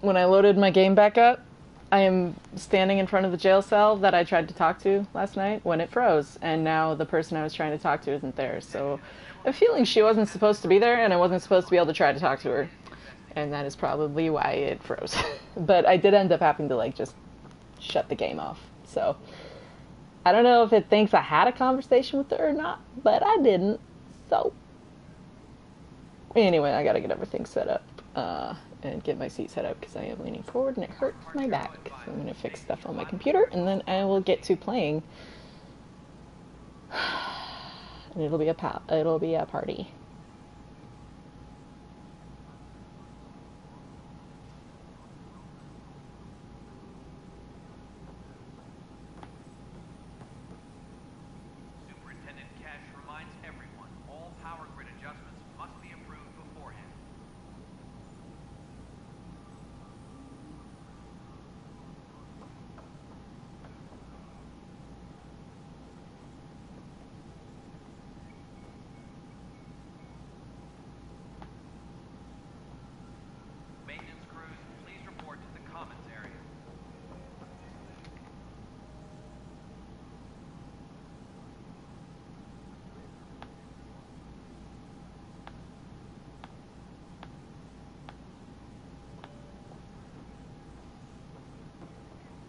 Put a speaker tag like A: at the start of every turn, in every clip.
A: when I loaded my game back up, I am standing in front of the jail cell that I tried to talk to last night when it froze, and now the person I was trying to talk to isn't there. So I'm feeling she wasn't supposed to be there, and I wasn't supposed to be able to try to talk to her. And that is probably why it froze. But I did end up having to, like, just shut the game off. So I don't know if it thinks I had a conversation with her or not, but I didn't. So anyway, I gotta get everything set up. And get my seat set up because I am leaning forward and it hurts my back. So I'm going to fix stuff on my computer and then I will get to playing. And it'll be a party.
B: Superintendent Cash reminds everyone all power grid adjustments must be approved beforehand. Maintenance crews, please report to the commons area.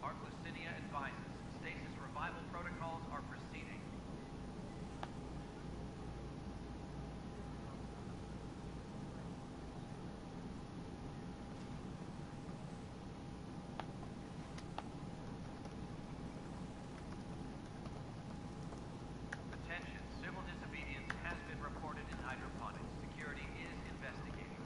B: Arclucinia advises stasis revival protocols are proceeding. Attention, civil disobedience has been reported in hydroponics. Security is investigating.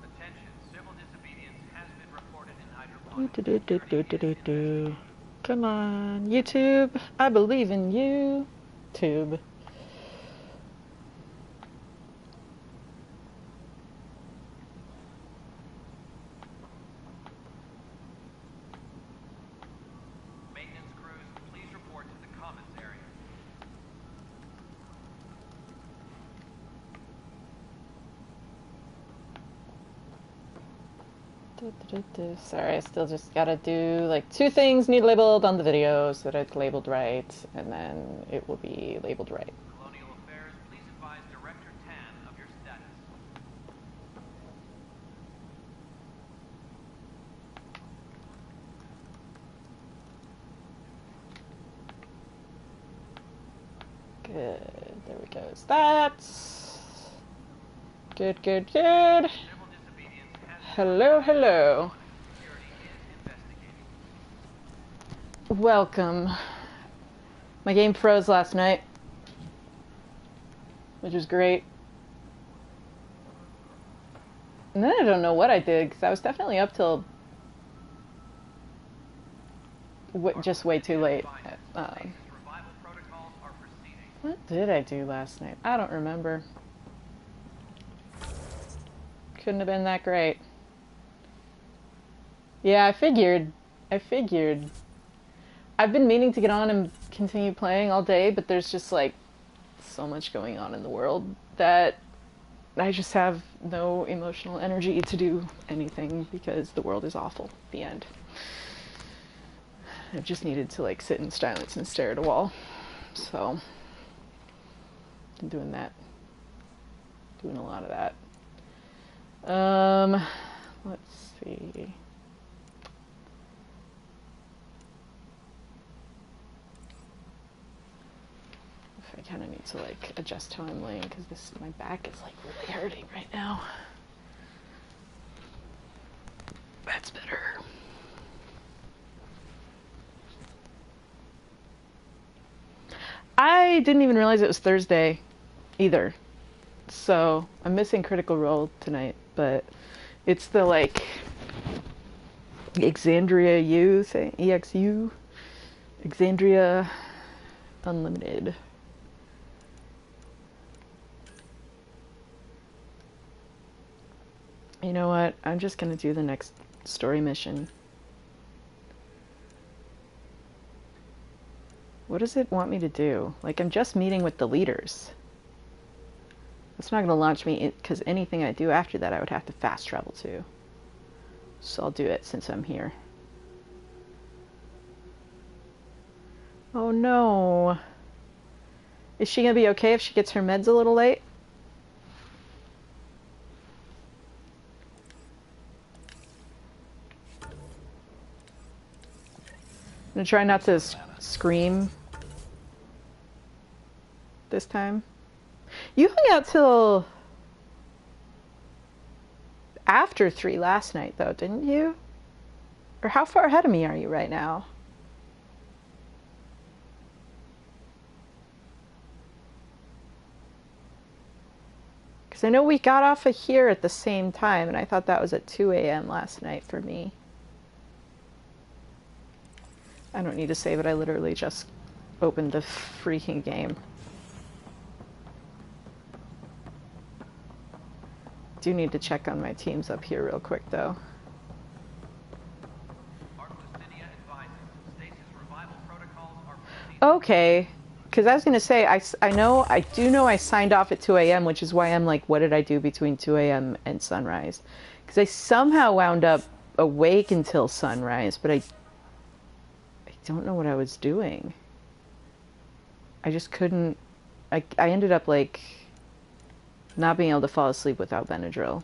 B: Attention, civil disobedience has been reported in hydroponics.
A: Come on, YouTube. I believe in you. Tube.
B: Maintenance crews, please report to the commons area.
A: Sorry, I still just gotta do like 2 things need labeled on the video so that it's labeled right, and then it will be labeled right.
B: Colonial Affairs, please advise Director Tan of your status.
A: Good. There we go. That's good, good, good.
B: Civil disobedience has been
A: Hello, hello.
B: security is investigating.
A: Welcome. My game froze last night, which was great. And then I don't know what I did, because I was definitely up till just way too late.
B: Stasis revival protocols are proceeding.
A: What did I do last night? I don't remember. Couldn't have been that great. Yeah, I figured. I've been meaning to get on and continue playing all day, but there's just like so much going on in the world that I just have no emotional energy to do anything because the world is awful. The end. I've just needed to like sit in silence and stare at a wall. So I'm doing that. Doing a lot of that. Let's see. I kind of need to like adjust how I'm laying because my back is like really hurting right now. That's better. I didn't even realize it was Thursday either. So I'm missing Critical Role tonight, but it's the like Exandria U thing, EXU, Exandria Unlimited. You know what? I'm just gonna do the next story mission. What does it want me to do? Like, I'm just meeting with the leaders. It's not gonna launch me, because anything I do after that I would have to fast travel to. So I'll do it since I'm here. Oh no. Is she gonna be okay if she gets her meds a little late? I'm gonna try not to scream this time. You hung out till after 3 last night, though, didn't you? Or how far ahead of me are you right now? Because I know we got off of here at the same time, and I thought that was at 2 a.m. last night for me. I don't need to save it, I literally just opened the freaking game. Do need to check on my teams up here real quick, though. Okay, because I was going to say, I do know I signed off at 2 a.m., which is why I'm like, what did I do between 2 a.m. and sunrise? Because I somehow wound up awake until sunrise, but I don't know what I was doing. I just couldn't, I ended up like not being able to fall asleep without Benadryl.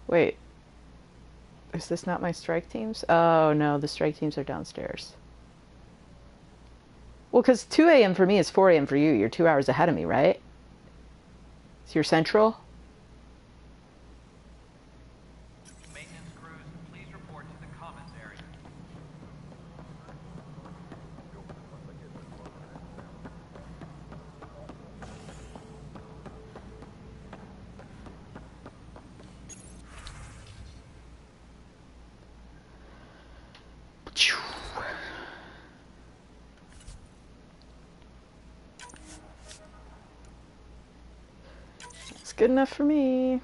A: Wait. Is this not my strike teams? Oh no, the strike teams are downstairs. Well, because 2 a.m. for me is 4 a.m. for you. You're 2 hours ahead of me, right? So you're central?
B: Maintenance crews, please report to the commons area.
A: It's good enough for me.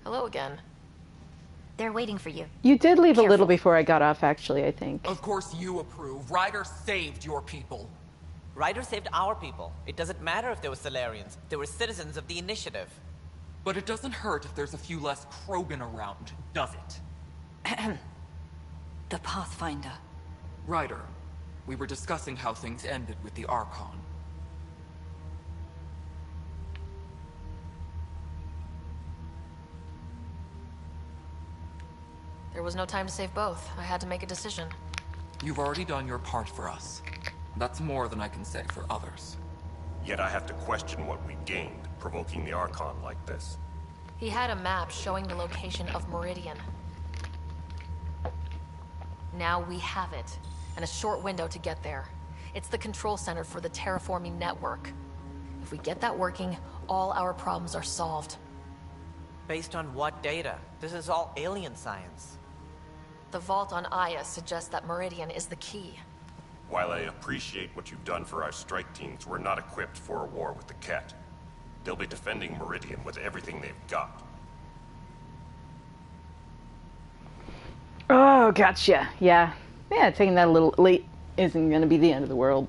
C: Hello again.
D: They're waiting for you.
A: You did leave
D: Careful.
A: a little before I got off, actually, I think.
E: Of course you approve. Ryder saved your people.
F: Ryder saved our people. It doesn't matter if they were Solarians. They were citizens of the Initiative.
E: But it doesn't hurt if there's a few less Krogan around, does it?
D: The Pathfinder.
E: Ryder, we were discussing how things ended with the Archon.
C: There was no time to save both. I had to make a decision.
E: You've already done your part for us. That's more than I can say for others.
G: Yet I have to question what we gained, provoking the Archon like this.
C: He had a map showing the location of Meridian. Now we have it, and a short window to get there. It's the control center for the terraforming network. If we get that working, all our problems are solved.
F: Based on what data? This is all alien science.
C: The vault on Aya suggests that Meridian is the key.
G: While I appreciate what you've done for our strike teams, we're not equipped for a war with the Ket. They'll be defending Meridian with everything they've got.
A: Oh, gotcha. Yeah. Yeah, taking that a little late isn't going to be the end of the world.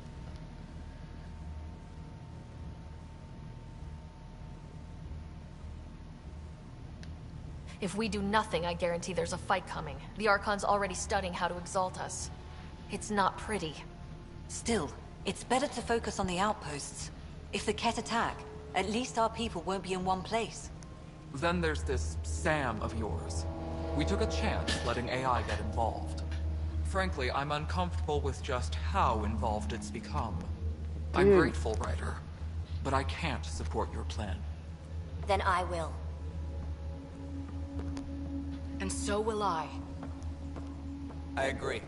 C: If we do nothing, I guarantee there's a fight coming. The Archon's already studying how to exalt us. It's not pretty.
D: Still, it's better to focus on the outposts. If the Ket attack, at least our people won't be in one place.
E: Then there's this Sam of yours. We took a chance letting AI get involved. Frankly, I'm uncomfortable with just how involved it's become. I'm grateful, Ryder, but I can't support your plan.
H: Then I will.
C: And so will I.
F: I agree.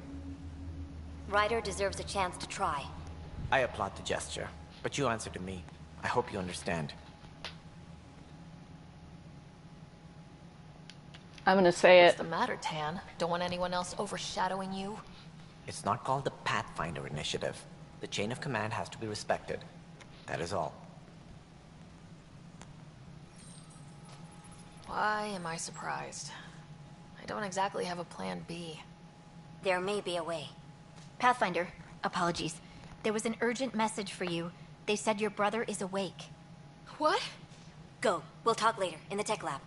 H: Ryder deserves a chance to try.
F: I applaud the gesture, but you answer to me. I hope you understand.
A: I'm going to say
C: What's
A: it.
C: the matter, Tan? Don't want anyone else overshadowing you?
F: It's not called the Pathfinder Initiative. The chain of command has to be respected. That is all.
C: Why am I surprised? I don't exactly have a plan B.
H: There may be a way.
D: Pathfinder, apologies. There was an urgent message for you. They said your brother is awake.
C: What?
H: Go. We'll talk later, in the tech lab.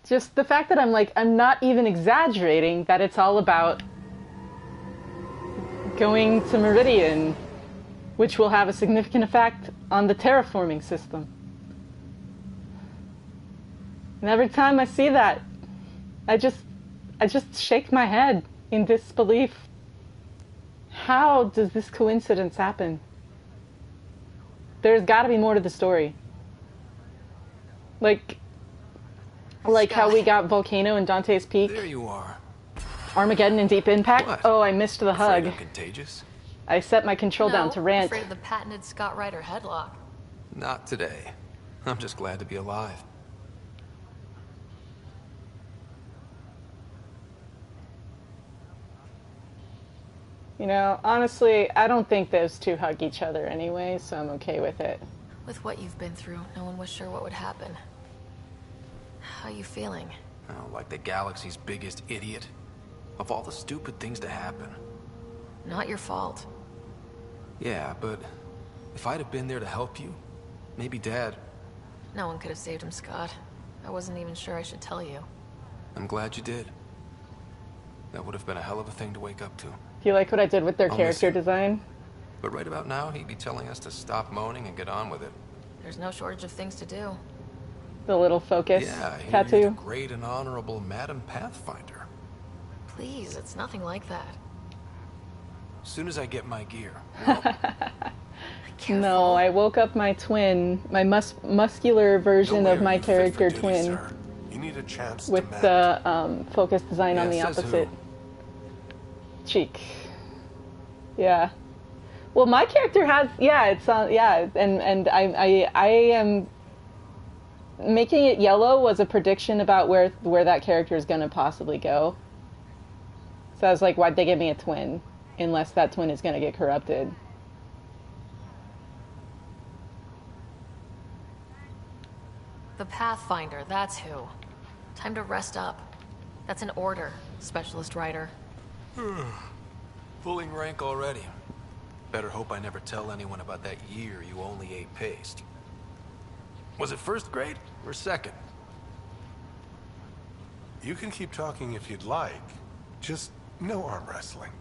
A: Just the fact that I'm not even exaggerating that it's all about going to Meridian, which will have a significant effect on the terraforming system. And every time I see that, I just shake my head in disbelief. How does this coincidence happen? There's got to be more to the story. Like how we got Volcano and Dante's Peak,
I: There you are.
A: Armageddon and Deep Impact.
I: What?
A: Oh, I missed the
I: Afraid
A: hug.
I: I'm contagious?
A: I set my control down to rant.
C: Afraid of the patented Scott Ryder headlock.
I: Not today. I'm just glad to be alive.
A: You know, honestly, I don't think those two hug each other anyway, so I'm okay with it.
C: With what you've been through, no one was sure what would happen. How you feeling?
I: Oh, like the galaxy's biggest idiot. Of all the stupid things to happen.
C: Not your fault.
I: Yeah, but if I'd have been there to help you, maybe Dad...
C: No one could have saved him, Scott. I wasn't even sure I should tell you.
I: I'm glad you did. That would have been a hell of a thing to wake up to.
A: Do you like what I did with their
I: I'll miss
A: character
I: you.
A: design?
I: But right about now, he'd be telling us to stop moaning and get on with it.
C: There's no shortage of things to do.
A: The little focus
I: Yeah, I hear you're
A: tattoo.
I: the great and honorable Madam Pathfinder.
C: Please, it's nothing like that.
I: As soon as I get my gear. Well,
C: Careful.
A: No, I woke up my twin, my muscular version
G: No
A: of
G: way
A: my
G: are you fit for
A: character
G: duty,
A: twin,
G: sir. You need a chance
A: with
G: to manage.
A: the focus design on the
I: Yeah, says
A: opposite
I: who?
A: cheek. Yeah. Well, my character has, yeah, it's on, yeah, and I am making it yellow was a prediction about where that character is going to possibly go. So I was like, why'd they give me a twin? Unless that twin is going to get corrupted.
C: The Pathfinder, that's who. Time to rest up. That's an order, Specialist Ryder.
I: pulling rank already. Better hope I never tell anyone about that year you only ate paste. Was it first grade or second?
J: You can keep talking if you'd like. Just no arm wrestling.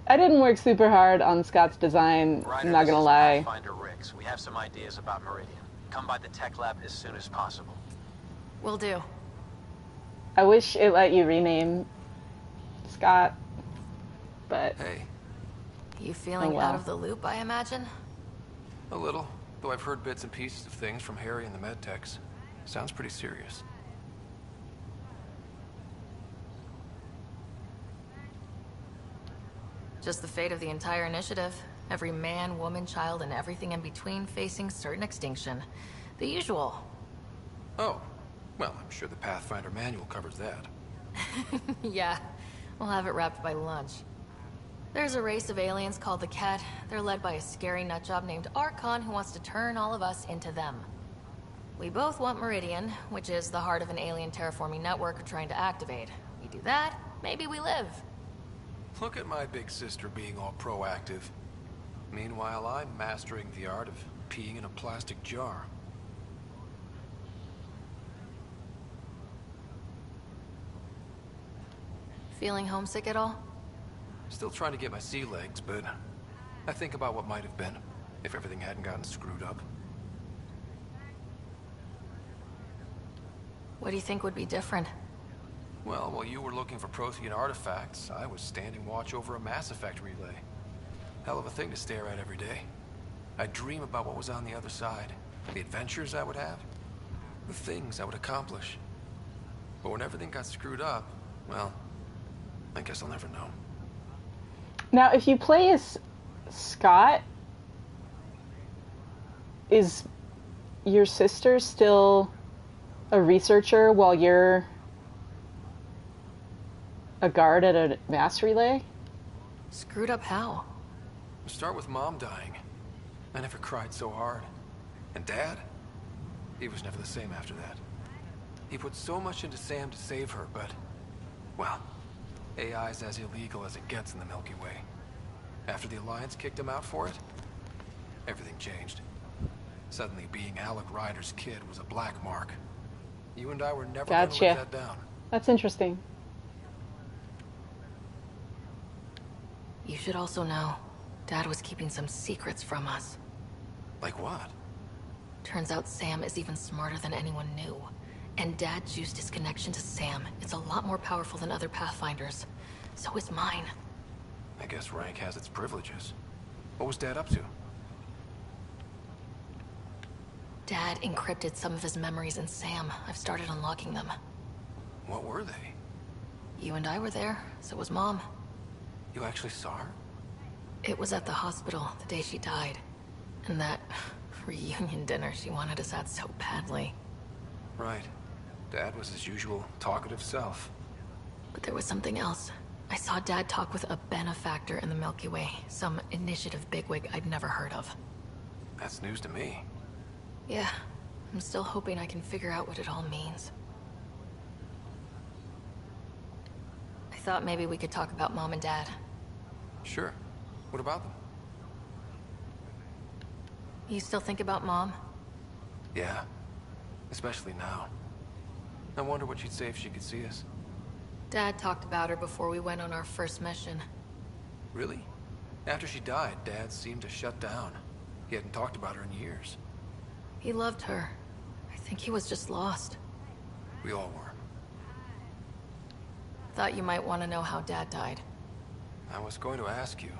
A: I didn't work super hard on Scott's design, I'm not gonna lie.
B: Pathfinder Rix. We have some ideas about Meridian. Come by the tech lab as soon as possible.
C: Will do.
A: I wish it let you rename Scott, but
I: Hey,
C: You feeling
A: Oh, well.
C: out of the loop, I imagine?
I: a little. Though I've heard bits and pieces of things from Harry and the medtechs. Sounds pretty serious.
C: just the fate of the entire initiative. Every man, woman, child, and everything in between facing certain extinction. The usual.
I: Oh, well, I'm sure the Pathfinder manual covers that.
C: Yeah, we'll have it wrapped by lunch. There's a race of aliens called the Ket. They're led by a scary nutjob named Archon who wants to turn all of us into them. We both want Meridian, which is the heart of an alien terraforming network we're trying to activate. We do that, maybe we live.
I: Look at my big sister being all proactive. Meanwhile, I'm mastering the art of peeing in a plastic jar.
C: Feeling homesick at all?
I: Still trying to get my sea legs, but I think about what might have been if everything hadn't gotten screwed up.
C: What do you think would be different?
I: Well, while you were looking for Prothean artifacts, I was standing watch over a Mass Effect relay. Hell of a thing to stare at every day. I'd dream about what was on the other side, the adventures I would have, the things I would accomplish. But when everything got screwed up, well, I guess I'll never know.
A: Now, if you play as Scott, is your sister still a researcher while you're a guard at a mass relay?
C: Screwed up how?
I: Start with Mom dying. I never cried so hard. And Dad? He was never the same after that. He put so much into Sam to save her, but... well, AI's as illegal as it gets in the Milky Way. After the Alliance kicked him out for it, everything changed. Suddenly being Alec Ryder's kid was a black mark. You and I were never going to let that down.
A: That's interesting.
C: You should also know, Dad was keeping some secrets from us.
I: Like what?
C: Turns out Sam is even smarter than anyone knew. And Dad used his connection to Sam. It's a lot more powerful than other Pathfinders. So is mine.
I: I guess rank has its privileges. What was Dad up to?
C: Dad encrypted some of his memories in Sam. I've started unlocking them.
I: What were they?
C: You and I were there, so was Mom.
I: You actually saw her?
C: It was at the hospital the day she died. And that reunion dinner she wanted us at so badly.
I: Right. Dad was his usual talkative self.
C: But there was something else. I saw Dad talk with a benefactor in the Milky Way. Some initiative bigwig I'd never heard of.
I: That's news to me.
C: Yeah. I'm still hoping I can figure out what it all means. I thought maybe we could talk about Mom and Dad.
I: Sure. What about them?
C: You still think about Mom?
I: Yeah. Especially now. I wonder what she'd say if she could see us.
C: Dad talked about her before we went on our first mission.
I: Really? After she died, Dad seemed to shut down. He hadn't talked about her in years.
C: He loved her. I think he was just lost.
I: We all were.
C: Thought you might want to know how Dad died.
I: I was going to ask you.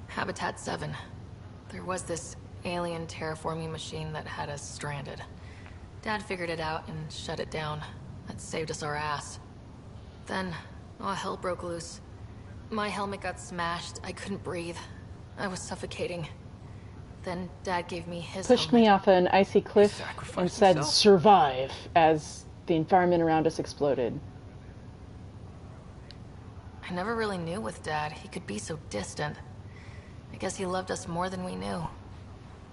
C: Habitat 7. There was this alien terraforming machine that had us stranded. Dad figured it out and shut it down. That saved us our ass. Then, hell broke loose. My helmet got smashed. I couldn't breathe. I was suffocating. Then Dad gave me his
A: Pushed
C: helmet.
A: me off an icy cliff and said,
I: himself?
A: "Survive," as the environment around us exploded.
C: I never really knew with Dad. He could be so distant. I guess he loved us more than we knew.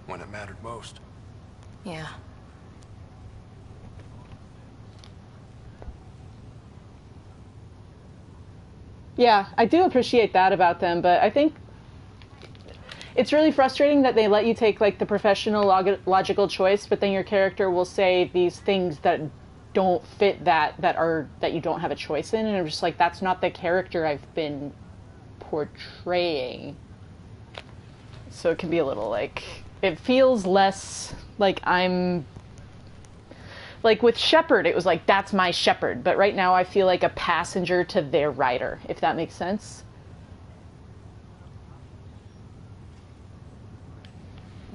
I: When it mattered most.
C: Yeah.
A: Yeah, I do appreciate that about them, but I think it's really frustrating that they let you take like the professional logical choice, but then your character will say these things that don't fit that you don't have a choice in, and I'm just like, that's not the character I've been portraying. So it can be a little like, it feels less like I'm like with Shepard, it was like, that's my Shepard, but right now I feel like a passenger to their rider, if that makes sense.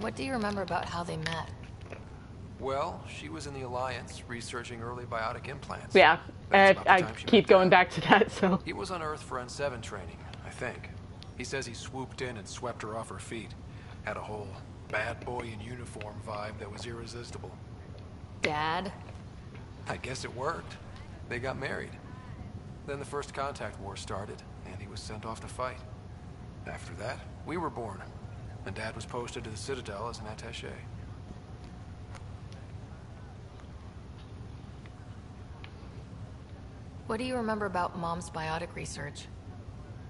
C: What do you remember about how they met?
I: Well, she was in the Alliance, researching early biotic implants.
A: Yeah,
I: That's about the
A: I
I: time she
A: keep
I: met
A: going
I: Dad.
A: back to that, so.
I: He was on Earth for N7 training, I think. He says he swooped in and swept her off her feet. Had a whole bad boy in uniform vibe that was irresistible.
C: Dad?
I: I guess it worked. They got married. Then the First Contact War started, and he was sent off to fight. After that, we were born, and Dad was posted to the Citadel as an attaché.
C: What do you remember about Mom's biotic research?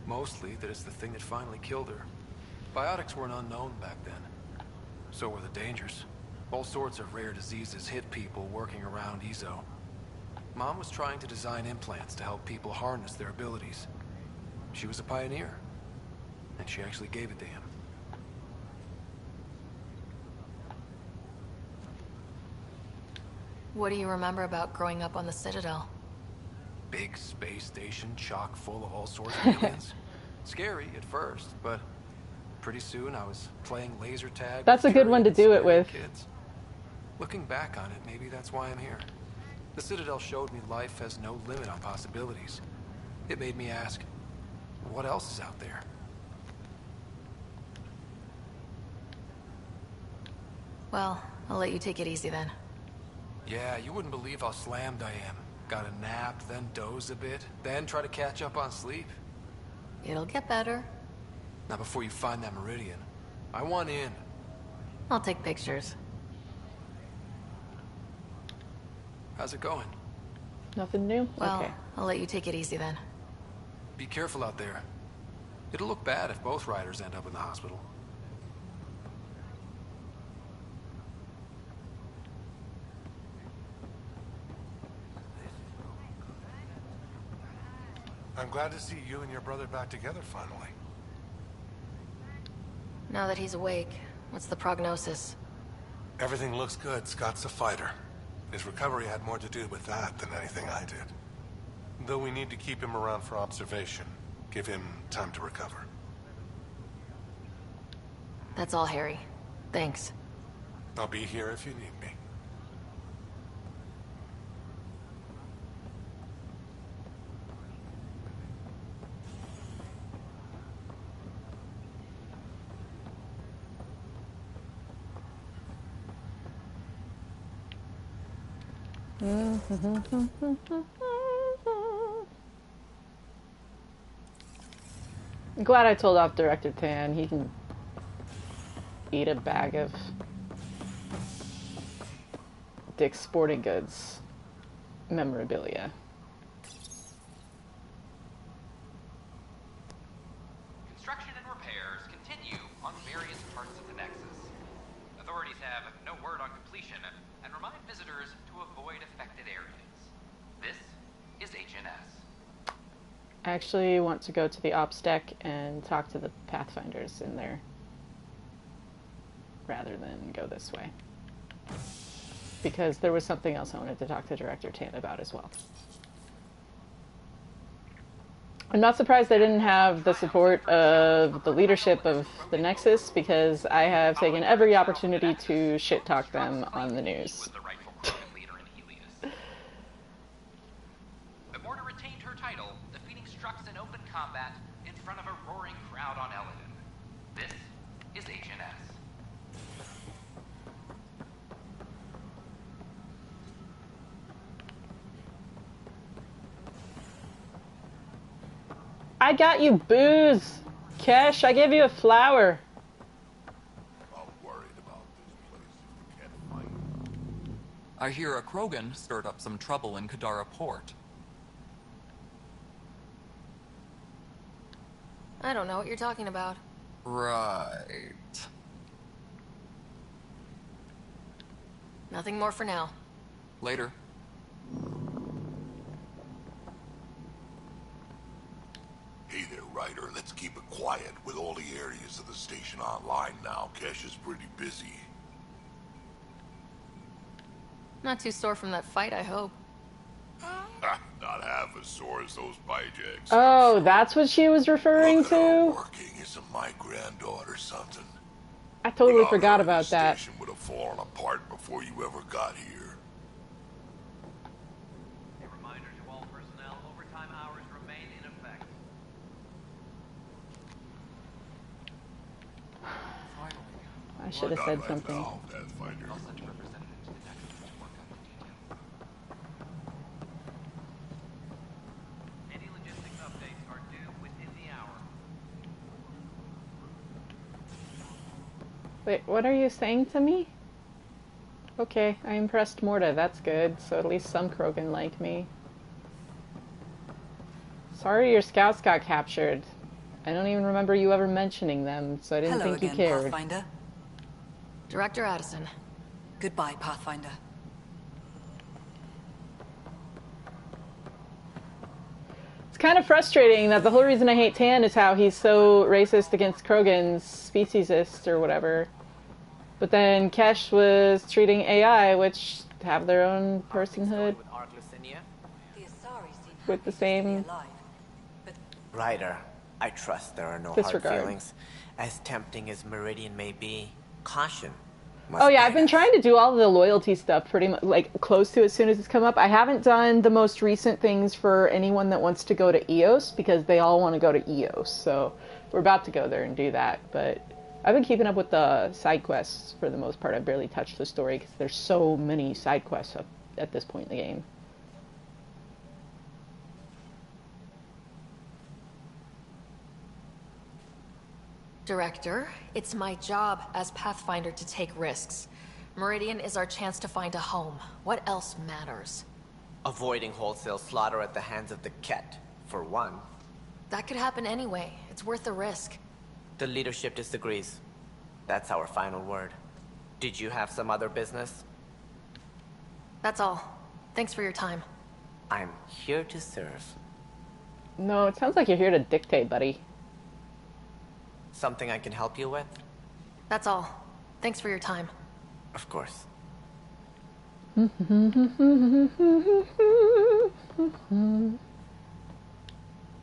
I: Mostly that it's the thing that finally killed her. Biotics were an unknown back then. So were the dangers. All sorts of rare diseases hit people working around EZO. Mom was trying to design implants to help people harness their abilities. She was a pioneer, and she actually gave it to him.
C: What do you remember about growing up on the Citadel?
I: Big space station chock full of all sorts of aliens. Scary at first, but pretty soon I was playing laser tag.
A: That's a good one to do it with.
I: Kids. Looking back on it, maybe that's why I'm here. The Citadel showed me life has no limit on possibilities. It made me ask, what else is out there?
C: Well, I'll let you take it easy then.
I: Yeah, you wouldn't believe how slammed I am. Got a nap, then doze a bit, then try to catch up on sleep.
C: It'll get better.
I: Not before you find that Meridian. I want in.
C: I'll take pictures.
I: How's it going?
A: Nothing new?
C: Well,
A: Okay.
C: I'll let you take it easy then.
I: Be careful out there. It'll look bad if both riders end up in the hospital.
J: I'm glad to see you and your brother back together finally.
C: Now that he's awake, what's the prognosis?
J: Everything looks good. Scott's a fighter. His recovery had more to do with that than anything I did. Though we need to keep him around for observation. Give him time to recover.
C: That's all, Harry. Thanks.
J: I'll be here if you need me.
A: I'm glad I told off Director Tan. He can eat a bag of Dick's Sporting Goods memorabilia.
B: Construction and repairs continue on various parts of the Nexus. Authorities have no word on completion and remind visitors to avoid affected areas. This is HNS.
A: I actually want to go to the ops deck and talk to the Pathfinders in there rather than go this way. Because there was something else I wanted to talk to Director Tan about as well. I'm not surprised I didn't have the support of the leadership of the Nexus because I have taken every opportunity to shit talk them on the news.
B: The rightful Krogan leader in Helios. The Mortar retained her title, defeating Strux in open combat in front of a roaring crowd on Eladin. This is HNS.
A: I got you booze! Kesh, I gave you a flower.
G: I'm worried about this place if we can't find it.
E: I hear a Krogan stirred up some trouble in Kadara Port.
C: I don't know what you're talking about.
E: Right.
C: Nothing more for now.
E: Later.
G: Hey there, Ryder. Let's keep it quiet. With all the areas of the station online now, Kesh is pretty busy.
C: Not too sore from that fight, I hope.
G: Not half as sore as those bijacks.
A: Oh, that's what she was referring
G: Look at her
A: to?
G: working. Isn't my granddaughter something?
A: I totally
G: Without
A: forgot
G: her, the
A: about that.
G: station would have fallen apart before you ever got here.
B: A reminder to all personnel, overtime hours remain in effect.
A: I should have said something.
B: I'll send a representative to the Nexus to work out the details. Any logistics updates are due within the hour.
A: Wait, what are you saying to me? Okay, I impressed Morta, that's good. So at least some Krogan like me. Sorry your scouts got captured. I don't even remember you ever mentioning them, so I didn't
D: Hello
A: think you
D: again,
A: cared.
D: Pathfinder.
C: Director Addison.
D: Goodbye, Pathfinder.
A: It's kind of frustrating that the whole reason I hate Tan is how he's so racist against Krogans, speciesist or whatever. But then Kesh was treating AI, which have their own personhood,
F: With Ark Lucinia?
D: The Asari seem
A: with the
D: happy to
A: same
D: be alive, but
F: Ryder, I trust there are no
A: disregard.
F: hard feelings. As tempting as Meridian may be, caution must
A: Oh yeah,
F: guide
A: I've been
F: us.
A: trying to do all the loyalty stuff pretty much, like, close to as soon as it's come up. I haven't done the most recent things for anyone that wants to go to EOS, because they all want to go to EOS, so we're about to go there and do that, but I've been keeping up with the side quests for the most part. I've barely touched the story, because there's so many side quests up at this point in the game.
C: Director, it's my job as Pathfinder to take risks. Meridian is our chance to find a home. What else matters?
F: Avoiding wholesale slaughter at the hands of the Ket, for one.
C: That could happen anyway. It's worth the risk.
F: The leadership disagrees. That's our final word. Did you have some other business?
C: That's all. Thanks for your time.
F: I'm here to serve.
A: No, it sounds like you're here to dictate, buddy.
F: Something I can help you with?
C: That's all. Thanks for your time.
F: Of course.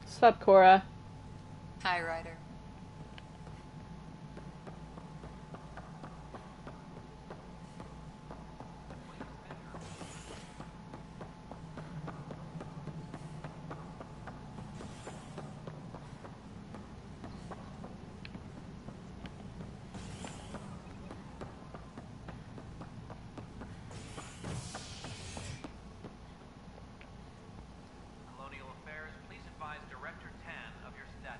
A: Sup, Cora?
D: hi, Ryder.
B: Colonial Affairs, please advise Director Tan of your status.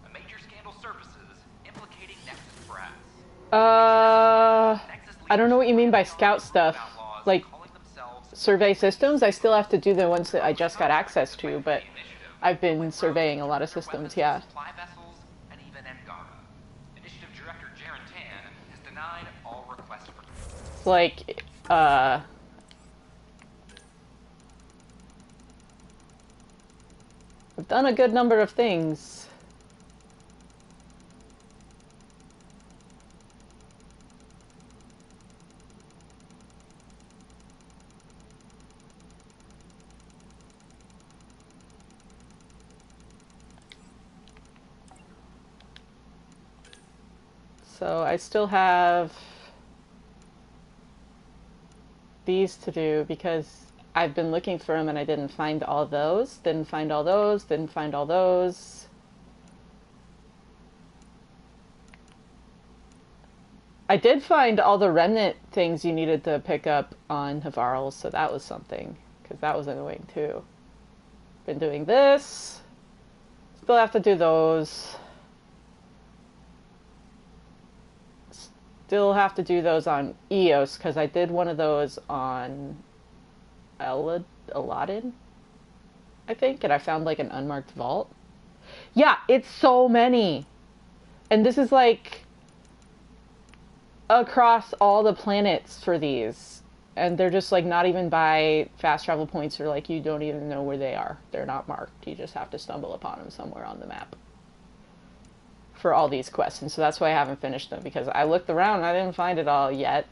B: A major scandal surfaces implicating Nexus brass.
A: I don't know what you mean by scout stuff. Like, survey systems? I still have to do the ones that I just got access to, but I've been surveying a lot of systems, yeah.
B: Supply vessels, and even Edgar. Initiative Director Jaren Tan has denied all requests for
A: Like, I've done a good number of things. So I still have these to do because I've been looking for them and I didn't find all those, didn't find all those, didn't find all those. I did find all the remnant things you needed to pick up on Havarl, so that was something, because that was annoying too. Been doing this. Still have to do those. Still have to do those on EOS, because I did one of those on Aladdin, I think, and I found like an unmarked vault. Yeah, it's so many. And this is like across all the planets for these. And they're just like not even by fast travel points, or like you don't even know where they are. They're not marked. You just have to stumble upon them somewhere on the map for all these quests. And so that's why I haven't finished them, because I looked around and I didn't find it all yet.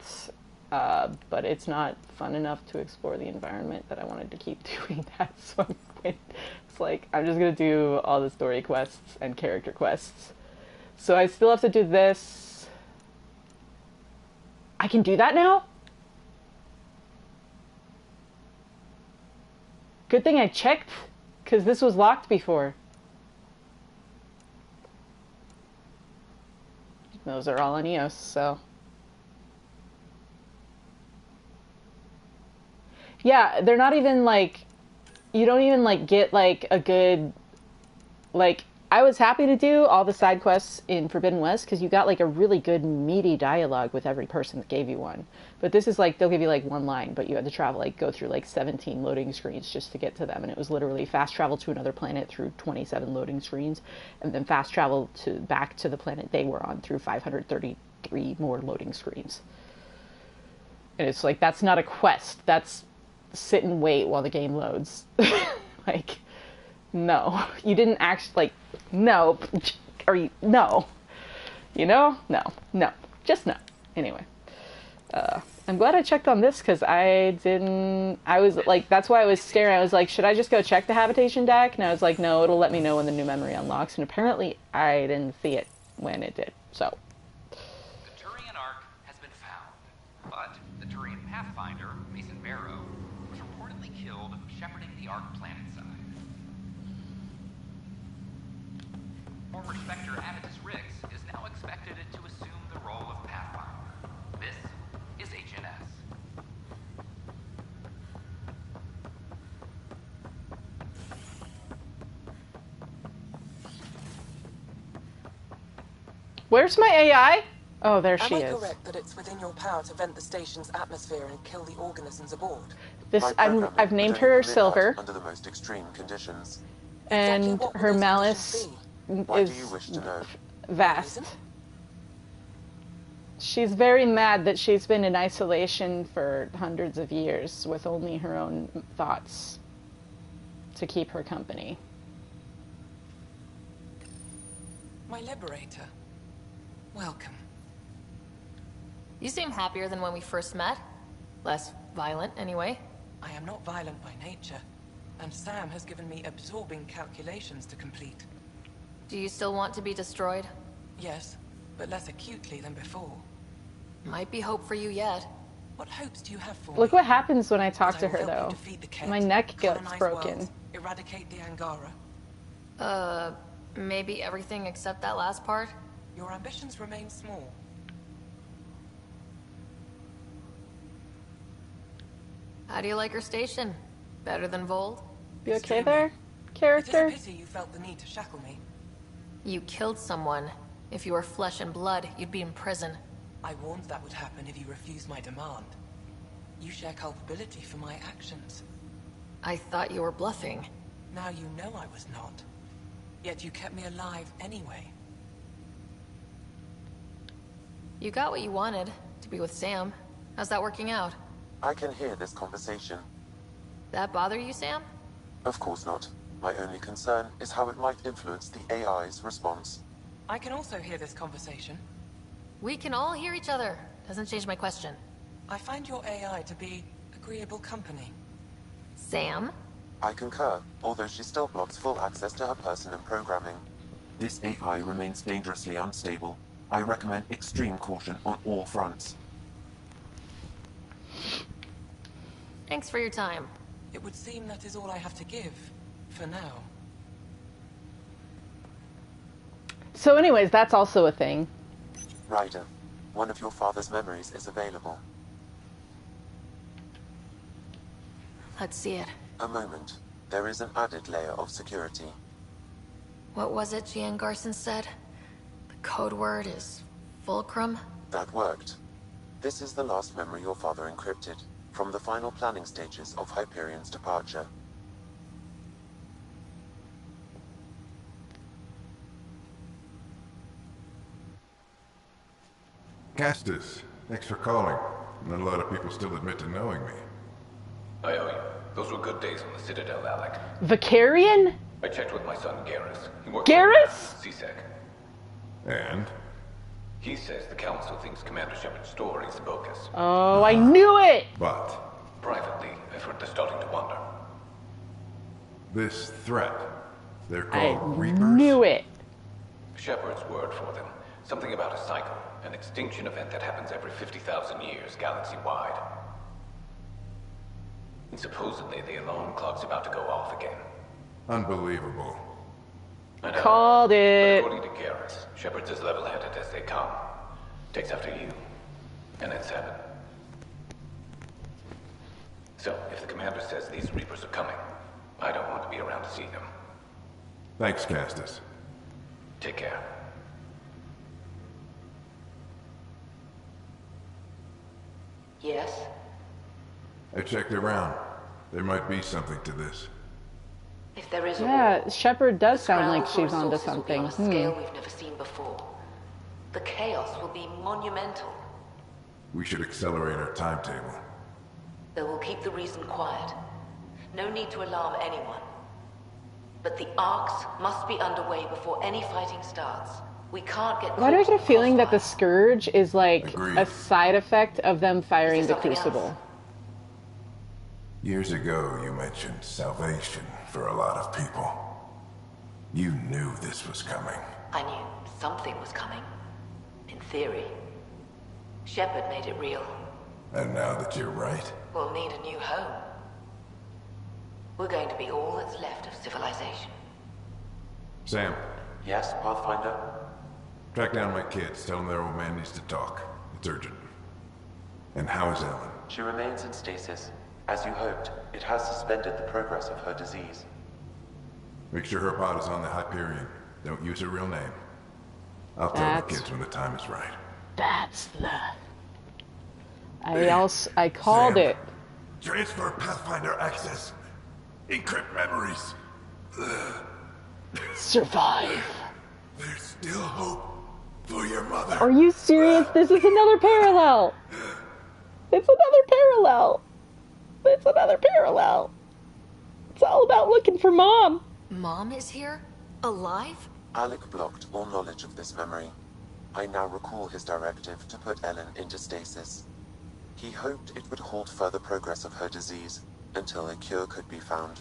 A: But it's not fun enough to explore the environment that I wanted to keep doing that. So it's like, I'm just going to do all the story quests and character quests. So I still have to do this. I can do that now? Good thing I checked, because this was locked before. Those are all on EOS, so. Yeah, they're not even, like, you don't even, like, get, like, a good, like, I was happy to do all the side quests in Forbidden West because you got, like, a really good meaty dialogue with every person that gave you one. But this is, like, they'll give you, like, one line, but you had to travel, like, go through, like, 17 loading screens just to get to them. And it was literally fast travel to another planet through 27 loading screens, and then fast travel back to the planet they were on through 533 more loading screens. And it's like, that's not a quest. That's sit and wait while the game loads. Like, no. You didn't actually, like, no. Or you, no. You know? No. Just no. Anyway. I'm glad I checked on this because I was like, that's why I was scared. I was like, should I just go check the habitation deck? And I was like, no, it'll let me know when the new memory unlocks. And apparently I didn't see it when it did. So.
B: The Turian Ark has been found, but the Turian Pathfinder, Mason Barrow, was reportedly killed shepherding the Ark planetside. Former Spectre Amatus Riggs is now expected to assume the role of Pathfinder. This is HNS.
A: Where's my AI? Oh, there she is.
K: Am I correct that it's within your power to vent the station's atmosphere and kill the organisms aboard?
A: This I've named her Silver.
L: Under the most extreme conditions.
A: And her malice
L: Why do you wish to know?
A: Vast. She's very mad that she's been in isolation for hundreds of years with only her own thoughts to keep her company.
K: My liberator. Welcome.
C: You seem happier than when we first met. Less violent, anyway.
K: I am not violent by nature, and Sam has given me absorbing calculations to complete.
C: Do you still want to be destroyed?
K: Yes, but less acutely than before.
C: Might be hope for you yet.
K: What hopes do you have for
A: Look
K: me?
A: what happens when I talk to her,
K: That I will help
A: though.
K: you defeat the Ket,
A: My neck gets
K: colonize
A: broken.
K: worlds, eradicate the Angara.
C: Maybe everything except that last part?
K: Your ambitions remain small.
C: How do you like her station? Better than Vold?
A: You okay
K: Extremely.
A: there, character?
K: It is a pity you felt the need to shackle me.
C: You killed someone. If you were flesh and blood, you'd be in prison.
K: I warned that would happen if you refused my demand. You share culpability for my actions.
C: I thought you were bluffing.
K: Now you know I was not. Yet you kept me alive anyway.
C: You got what you wanted, to be with Sam. How's that working out?
L: I can hear this conversation.
C: That bother you, Sam?
L: Of course not. My only concern is how it might influence the AI's response.
K: I can also hear this conversation.
C: We can all hear each other. Doesn't change my question.
K: I find your AI to be agreeable company.
C: Sam?
L: I concur, although she still blocks full access to her person and programming. This AI remains dangerously unstable. I recommend extreme caution on all fronts.
C: Thanks for your time.
K: It would seem that is all I have to give, for now.
A: So anyways, that's also a thing.
L: Ryder, one of your father's memories is available.
C: Let's see it.
L: A moment. There is an added layer of security.
C: What was it Gian Garson said? The code word is Fulcrum?
L: That worked. This is the last memory your father encrypted, from the final planning stages of Hyperion's departure.
M: Castus, thanks for calling. Not a lot of people still admit to knowing me.
N: I owe you. Those were good days on the Citadel, Alec.
A: Vicarian?
N: I checked with my son, Garrus. He works
A: Garrus?
N: for CSEC.
M: And?
N: He says the Council thinks Commander Shepard's story is bogus.
A: Oh, I knew it!
M: But
N: Privately, I've heard they're starting to wonder.
M: this threat, they're
A: I
M: called Reapers?
A: knew it.
N: Shepard's word for them. Something about a cycle. An extinction event that happens every 50,000 years, galaxy-wide. And supposedly the alarm clock's about to go off again.
M: Unbelievable.
N: I know.
A: Called
N: But
A: it.
N: according to Garrus, Shepard's as level-headed as they come. Takes after you. And then 7. So, if the commander says these Reapers are coming, I don't want to be around to see them.
M: Thanks, Castus.
N: Take care.
K: Yes?
M: I checked around. There might be something to this.
K: If there is a
A: Yeah,
K: war,
A: Shepard does
K: the
A: sound like
K: scramble for
A: she's onto
K: resources will be on
A: something.
K: a scale we've never seen before. The chaos will be monumental.
M: We should accelerate our timetable.
K: They will keep the reason quiet. No need to alarm anyone. But the arcs must be underway before any fighting starts. We can't get
A: Why do I
K: caught
A: get a
K: in
A: feeling that the
K: crossfire.
A: Scourge is like
M: Agreed.
A: a side effect of them firing the
K: something else?
A: Crucible?
M: Years ago, you mentioned salvation for a lot of people. You knew this was coming.
K: I knew something was coming. In theory. Shepard made it real.
M: And now that you're right,
K: We'll need a new home. We're going to be all that's left of civilization.
M: Sam,
L: Yes, Pathfinder?
M: track down my kids. Tell them their old man needs to talk. It's urgent. And how is Ellen?
L: She remains in stasis. As you hoped, it has suspended the progress of her disease.
M: Make sure her pod is on the Hyperion. Don't use her real name. I'll tell the
A: That's-
M: kids when the time is right.
A: That's the... I called
M: Sam,
A: it.
M: Transfer Pathfinder access. Encrypt memories.
A: Survive.
M: There's still hope for your mother.
A: Are you serious? This is another parallel. It's another parallel. It's another parallel. It's all about looking for Mom.
C: Mom is here? Alive?
L: Alec blocked all knowledge of this memory. I now recall his directive to put Ellen into stasis. He hoped it would halt further progress of her disease until a cure could be found.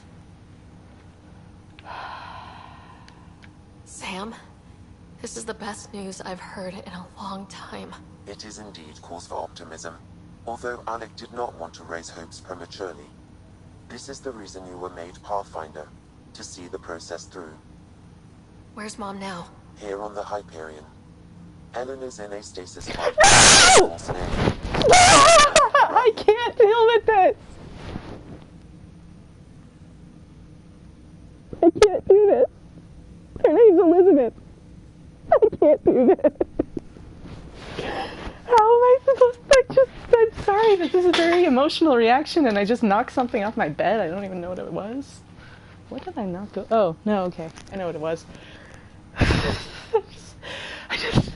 C: Sam, this is the best news I've heard in a long time.
L: It is indeed cause for optimism, although Alec did not want to raise hopes prematurely. This is the reason you were made Pathfinder, to see the process through.
C: Where's Mom now?
L: Here on the Hyperion. Ellen is in a stasis pod.
A: I can't deal with this. I can't do this. Her name's Elizabeth. I can't do this. How am I supposed to I'm sorry, but this is a very emotional reaction and I just knocked something off my bed. I don't even know what it was. What did I knock? Oh, no, okay. I know what it was. I just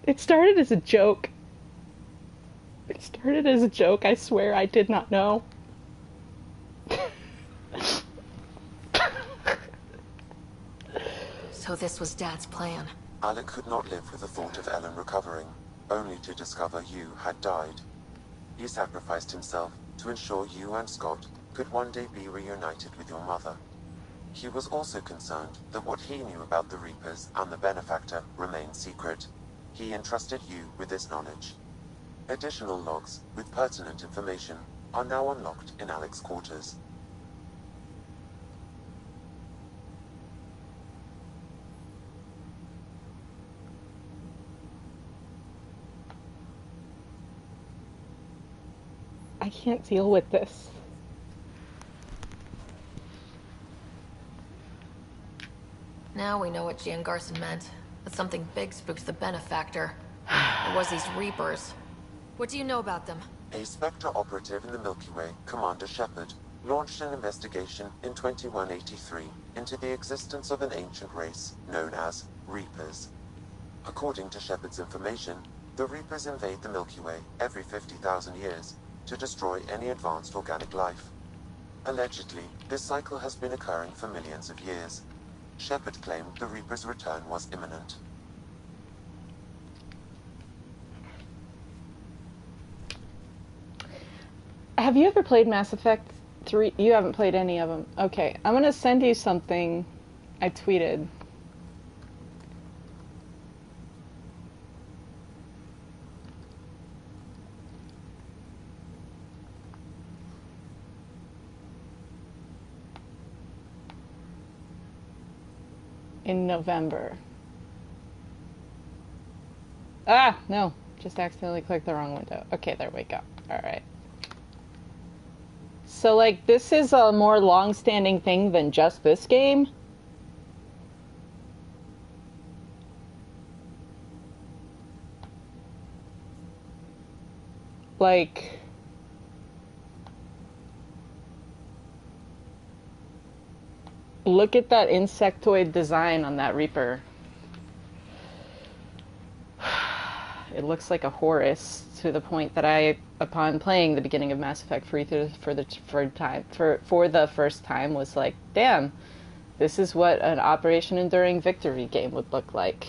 A: It started as a joke. It started as a joke. I swear I did not know.
C: So this was Dad's plan.
L: Alec could not live with the thought of Ellen recovering, only to discover you had died. He sacrificed himself to ensure you and Scott could one day be reunited with your mother. He was also concerned that what he knew about the Reapers and the Benefactor remained secret. He entrusted you with this knowledge. Additional logs with pertinent information are now unlocked in Alec's quarters.
A: I can't deal with this.
C: Now we know what Gian Garson meant. That something big spooked the Benefactor. It was these Reapers. What do you know about them?
L: A Spectre operative in the Milky Way, Commander Shepard, launched an investigation in 2183 into the existence of an ancient race known as Reapers. According to Shepard's information, the Reapers invade the Milky Way every 50,000 years to destroy any advanced organic life. Allegedly, this cycle has been occurring for millions of years. Shepard claimed the Reaper's return was imminent.
A: Have you ever played Mass Effect 3? You haven't played any of them. Okay, I'm gonna send you something I tweeted. In November. Ah, no, just accidentally clicked the wrong window. Okay, there we go. All right. So, like, this is a more long-standing thing than just this game. Like, look at that insectoid design on that Reaper. It looks like a Horus to the point that I, upon playing the beginning of Mass Effect 3 for the first time, was like, damn, this is what an Operation Enduring Victory game would look like.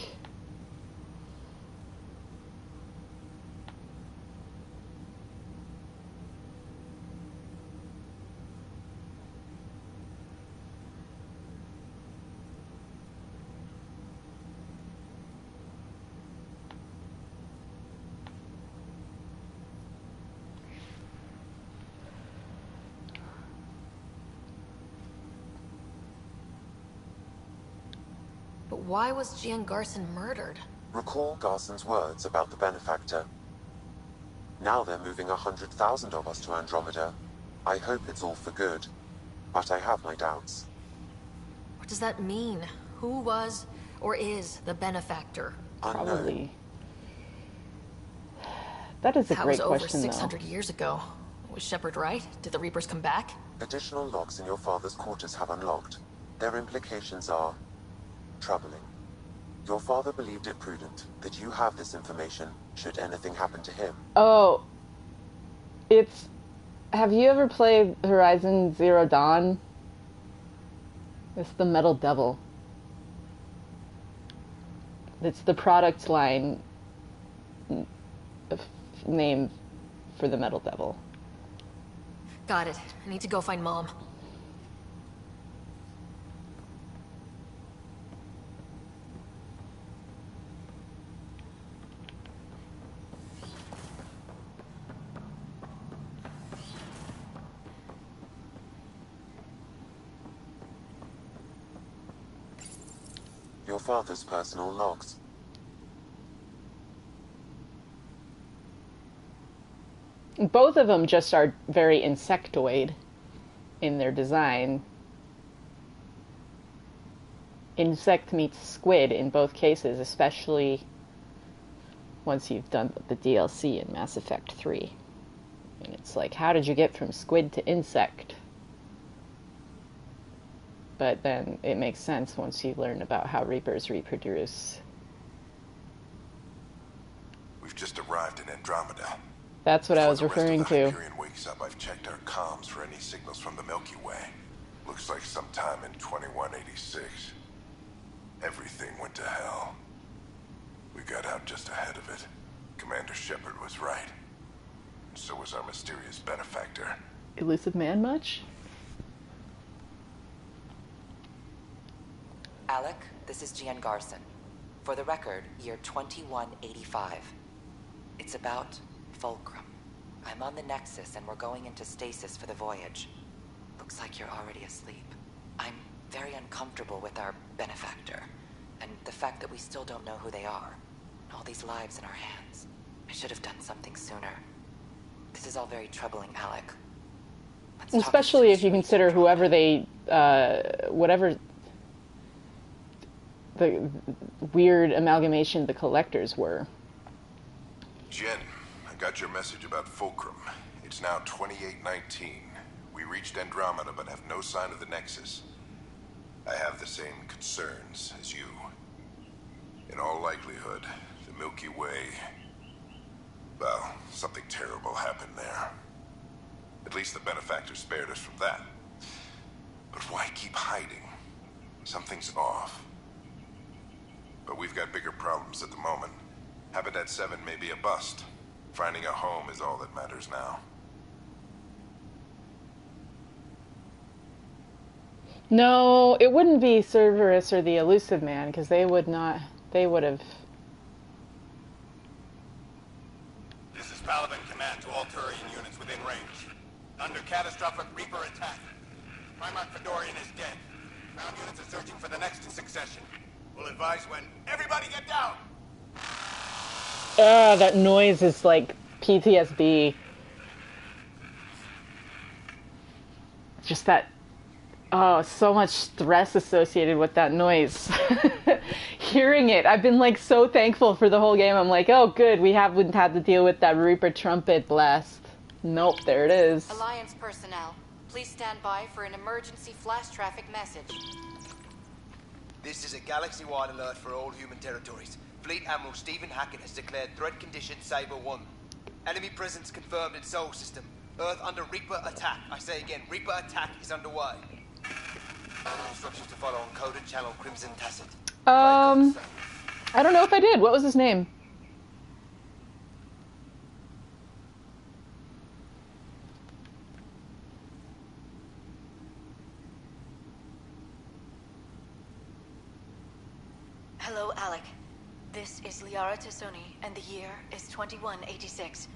C: But why was Gian Garson murdered?
L: Recall Garson's words about the Benefactor. Now they're moving 100,000 of us to Andromeda. I hope it's all for good, but I have my doubts.
C: What does that mean? Who was or is the Benefactor?
A: Probably. That is a great question, though.
C: That was over 600 years ago. Was Shepard right? Did the Reapers come back?
L: Additional logs in your father's quarters have unlocked. Their implications are troubling. Your father believed it prudent that you have this information should anything happen to him.
A: Oh, it's... Have you ever played Horizon Zero Dawn? It's the Metal Devil. It's the product line name for the Metal Devil.
C: Got it. I need to go find Mom.
L: Your father's personal logs.
A: Both of them just are very insectoid in their design. Insect meets squid in both cases, especially once you've done the DLC in Mass Effect 3. And it's like, how did you get from squid to insect? But then it makes sense once you learn about how Reapers reproduce.
M: We've just arrived in Andromeda.
A: That's what I was referring to.
M: Hyperion wakes up, I've checked our comms for any signals from the Milky Way. Looks like sometime in 2186. Everything went to hell. We got out just ahead of it. Commander Shepard was right. So was our mysterious benefactor.
A: Elusive man much?
O: Alec, this is Gian Garson. For the record, year 2185. It's about Fulcrum. I'm on the Nexus and we're going into stasis for the voyage. Looks like you're already asleep. I'm very uncomfortable with our benefactor, and the fact that we still don't know who they are. All these lives in our hands. I should have done something sooner. This is all very troubling, Alec.
A: Especially if you consider whoever they, whatever the weird amalgamation the collectors were.
M: Jen, I got your message about Fulcrum. It's now 2819. We reached Andromeda but have no sign of the Nexus. I have the same concerns as you. In all likelihood, the Milky Way... well, something terrible happened there. At least the benefactor spared us from that. But why keep hiding? Something's off. But we've got bigger problems at the moment. Habitat 7 may be a bust. Finding a home is all that matters now.
A: No, it wouldn't be Cerberus or the Elusive Man, because they would not... they would have...
P: This is Paladin Command to all Turian units within range. Under catastrophic Reaper attack. Primarch Fedorian is dead. Ground units are searching for the next in succession. We'll advise when. Everybody get down!
A: That noise is like PTSD. Just that... oh, so much stress associated with that noise. Hearing it, I've been like so thankful for the whole game. I'm like, oh good, we haven't had to deal with that Reaper trumpet blast. Nope, there it is.
Q: Alliance personnel, please stand by for an emergency flash traffic message.
R: This is a galaxy-wide alert for all human territories. Fleet Admiral Stephen Hackett has declared threat condition Saber 1. Enemy presence confirmed in Sol System. Earth under Reaper attack. I say again, Reaper attack is underway. Instructions to follow on coded channel Crimson Tacit.
A: I don't know if I did. What was his name?
Q: Hello, Alec. This is Liara Tassoni, and the year is 2186.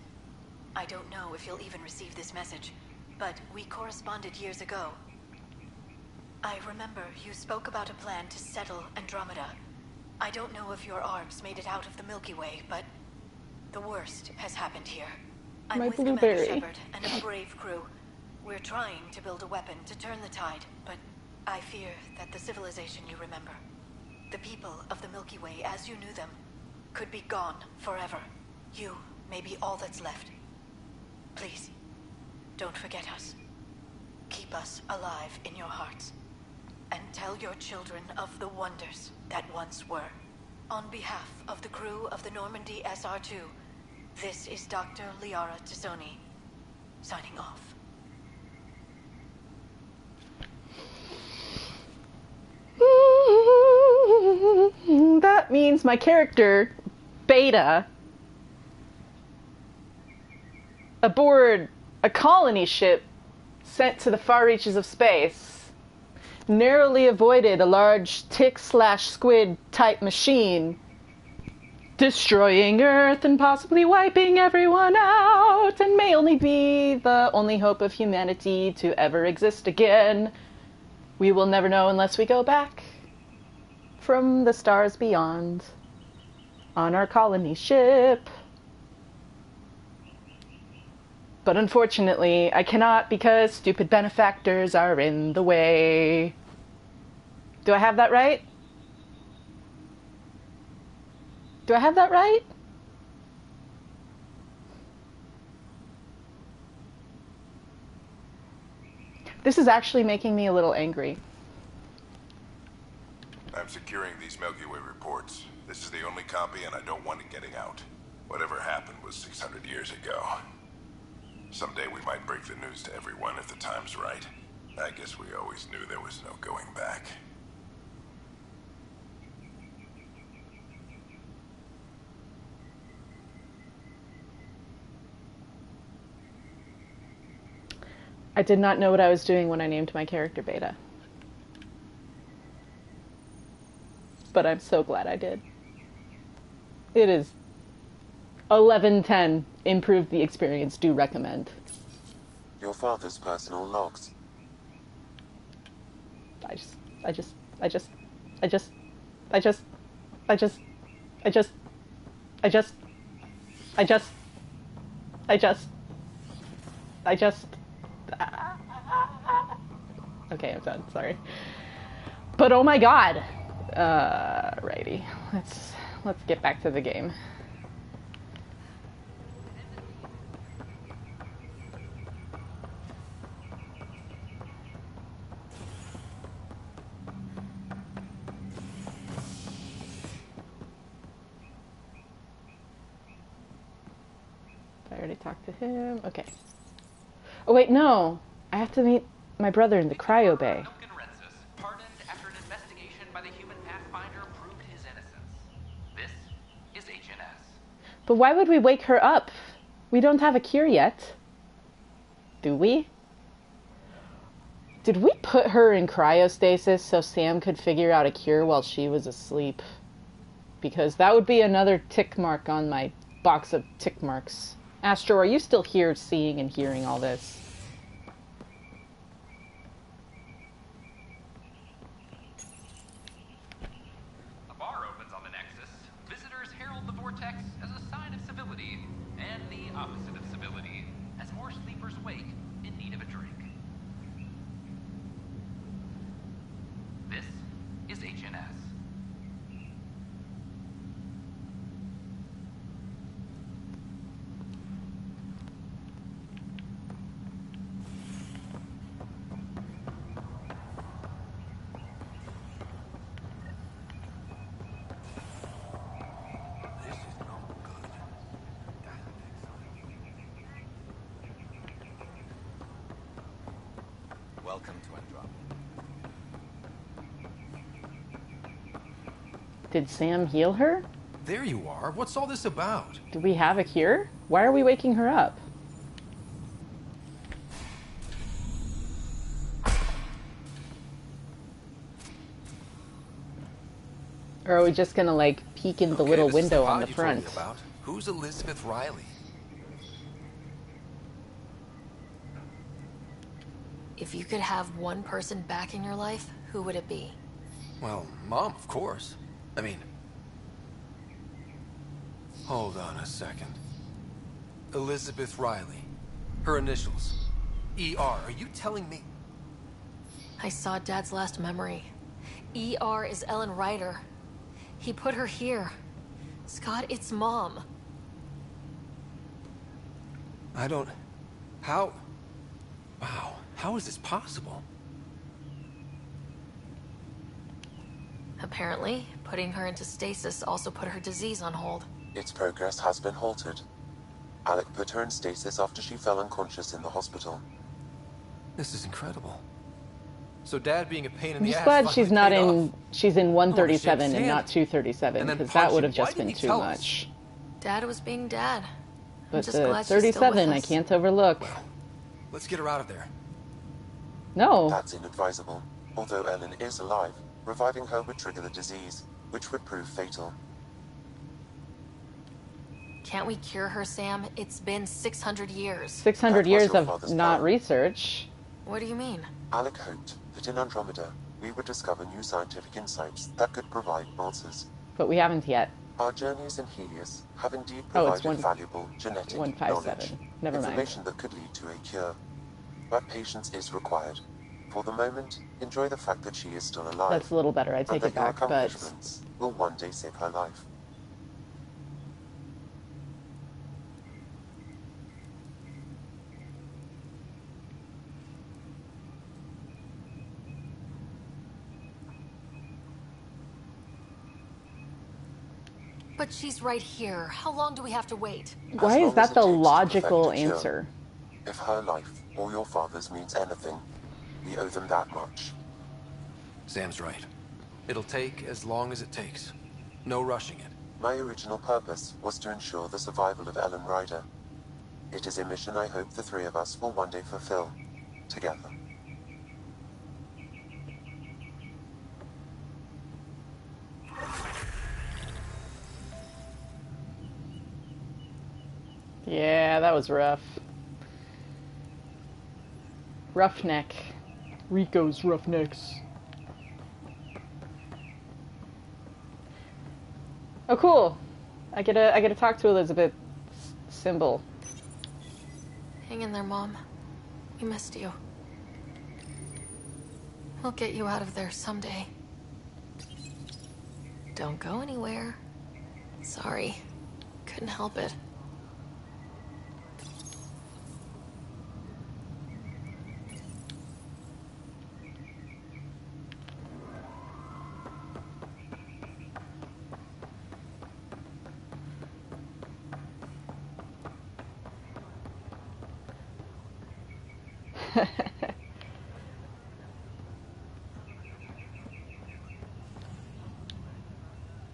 Q: I don't know if you'll even receive this message, but we corresponded years ago. I remember you spoke about a plan to settle Andromeda. I don't know if your arms made it out of the Milky Way, but the worst has happened here. I'm with Commander Shepard and a brave crew. We're trying to build a weapon to turn the tide, but I fear that the civilization you remember, the people of the Milky Way as you knew them, could be gone forever. You may be all that's left. Please, don't forget us. Keep us alive in your hearts. And tell your children of the wonders that once were. On behalf of the crew of the Normandy SR2, this is Dr. Liara Tassoni, signing off.
A: That means my character, Beta, aboard a colony ship sent to the far reaches of space, narrowly avoided a large tick/squid type machine, destroying Earth and possibly wiping everyone out, and may only be the only hope of humanity to ever exist again. We will never know unless we go back from the stars beyond on our colony ship. But unfortunately, I cannot because stupid benefactors are in the way. Do I have that right? Do I have that right? This is actually making me a little angry.
M: I'm securing these Milky Way reports. This is the only copy and I don't want it getting out. Whatever happened was 600 years ago. Someday we might break the news to everyone if the time's right. I guess we always knew there was no going back.
A: I did not know what I was doing when I named my character Beta. but I'm so glad I did. It is 11/10. Improved the experience. Do recommend.
L: Your father's personal logs.
A: I just. Okay, I'm done. Sorry. But oh my god. Righty. Let's get back to the game. I already talked to him. Okay. Oh wait, no. I have to meet my brother in the cryo bay.
B: Pardoned after an investigation by the human Pathfinder proved his innocence. This is HNS.
A: But why would we wake her up? We don't have a cure yet. Do we? Did we put her in cryostasis so Sam could figure out a cure while she was asleep? Because that would be another tick mark on my box of tick marks. Astro, are you still here seeing and hearing all this?
B: A bar opens on the Nexus. Visitors herald the vortex as a sign of civility, and the opposite of civility, as more sleepers wake in need of a drink. This is HNS.
S: Welcome to Andromeda.
A: Did Sam heal her?
I: There you are. What's all this about?
A: Do we have a cure? Why are we waking her up? Or are we just gonna, like, peek in the little
I: this is
A: window
I: pod
A: on the
I: you told me
A: front?
I: about. Who's Elizabeth Riley?
C: If you could have one person back in your life, who would it be?
I: Well, Mom, of course. I mean... Hold on a second. Elizabeth Riley. Her initials. ER. Are you telling me...
C: I saw Dad's last memory. ER is Ellen Ryder. He put her here. Scott, it's Mom.
I: I don't... How... Wow. How is this possible?
C: Apparently, putting her into stasis also put her disease on hold.
L: Its progress has been halted. Alec put her in stasis after she fell unconscious in the hospital.
I: This is incredible. So Dad being a pain in
A: I'm
I: the
A: just
I: ass
A: glad she's not in... She's in
I: I
A: 137
I: wanna shake
A: and not
I: his
A: 237,
I: And then
A: because
I: punch
A: that would
I: him.
A: have
I: Why
A: just
I: didn't
A: been
I: he
A: too
I: tell us?
A: much.
C: Dad was being Dad. I'm
A: But
C: just
A: the
C: glad she's still with
A: 37 I
C: us.
A: can't overlook.
I: Let's get her out of there.
A: No.
L: That's inadvisable. Although Ellen is alive, reviving her would trigger the disease, which would prove fatal.
C: Can't we cure her, Sam? It's been 600 years.
A: 600
L: That was
A: years
L: your
A: of
L: father's
A: not
L: plan.
A: research.
C: What do you mean?
L: Alec hoped that in Andromeda, we would discover new scientific insights that could provide answers.
A: But we haven't yet.
L: Our journeys in Helios have indeed
A: Oh, it's
L: provided valuable genetic
A: 157.
L: knowledge,
A: Never mind.
L: information that could lead to a cure. But patience is required. For the moment, enjoy the fact that she is still alive.
A: That's a little better. I
L: and
A: take
L: that
A: it
L: your
A: back, but
L: accomplishments will one day save her life.
C: But she's right here. How long do we have to wait?
A: why is that the logical
L: Effect a cure.
A: answer?
L: If her life or your father's means anything, we owe them that much.
I: Sam's right. It'll take as long as it takes. No rushing it.
L: My original purpose was to ensure the survival of Ellen Ryder. It is a mission I hope the three of us will one day fulfill, together.
A: Yeah, that was rough. Roughneck. Rico's Roughnecks. Oh, cool. I get to talk to Elizabeth Symbol.
C: Hang in there, Mom. We missed you. We'll get you out of there someday. Don't go anywhere. Sorry. Couldn't help it.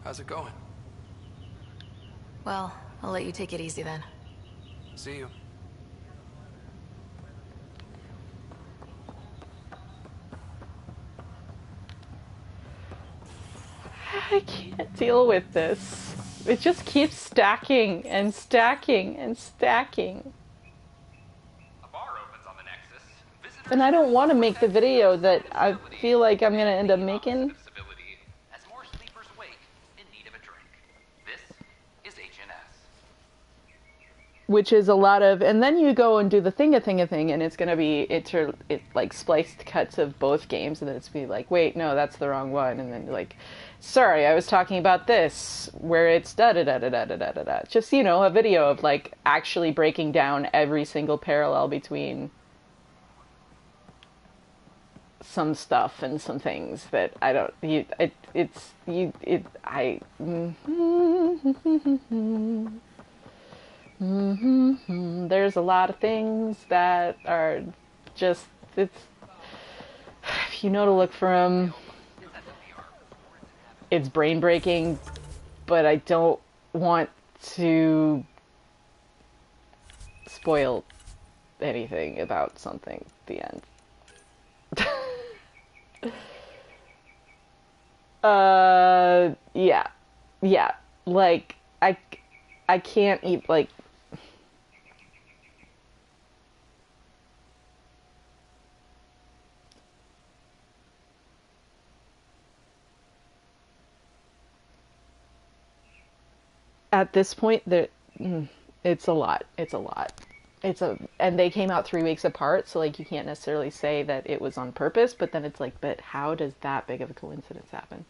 I: How's it going?
C: Well, I'll let you take it easy then.
I: See you.
A: I can't deal with this. It just keeps stacking and stacking and stacking. And I don't want to make the video that I feel like I'm going to end up making.
B: As more sleepers wake in need of a drink. This is HNS.
A: Which is a lot of, and then you go and do the thing, and it's going to be, it like spliced cuts of both games, and then it's be like, wait, no, that's the wrong one, and then like, sorry, I was talking about this, where it's da-da-da-da-da-da-da-da. Just, you know, a video of like actually breaking down every single parallel between some stuff and some things that I don't, there's a lot of things that are just, it's, if you know to look for them, it's brain breaking, but I don't want to spoil anything about something at the end. Yeah, like, I can't eat, like, at this point, it's a lot, and they came out 3 weeks apart, so, like, you can't necessarily say that it was on purpose, but then it's like, but how does that big of a coincidence happen?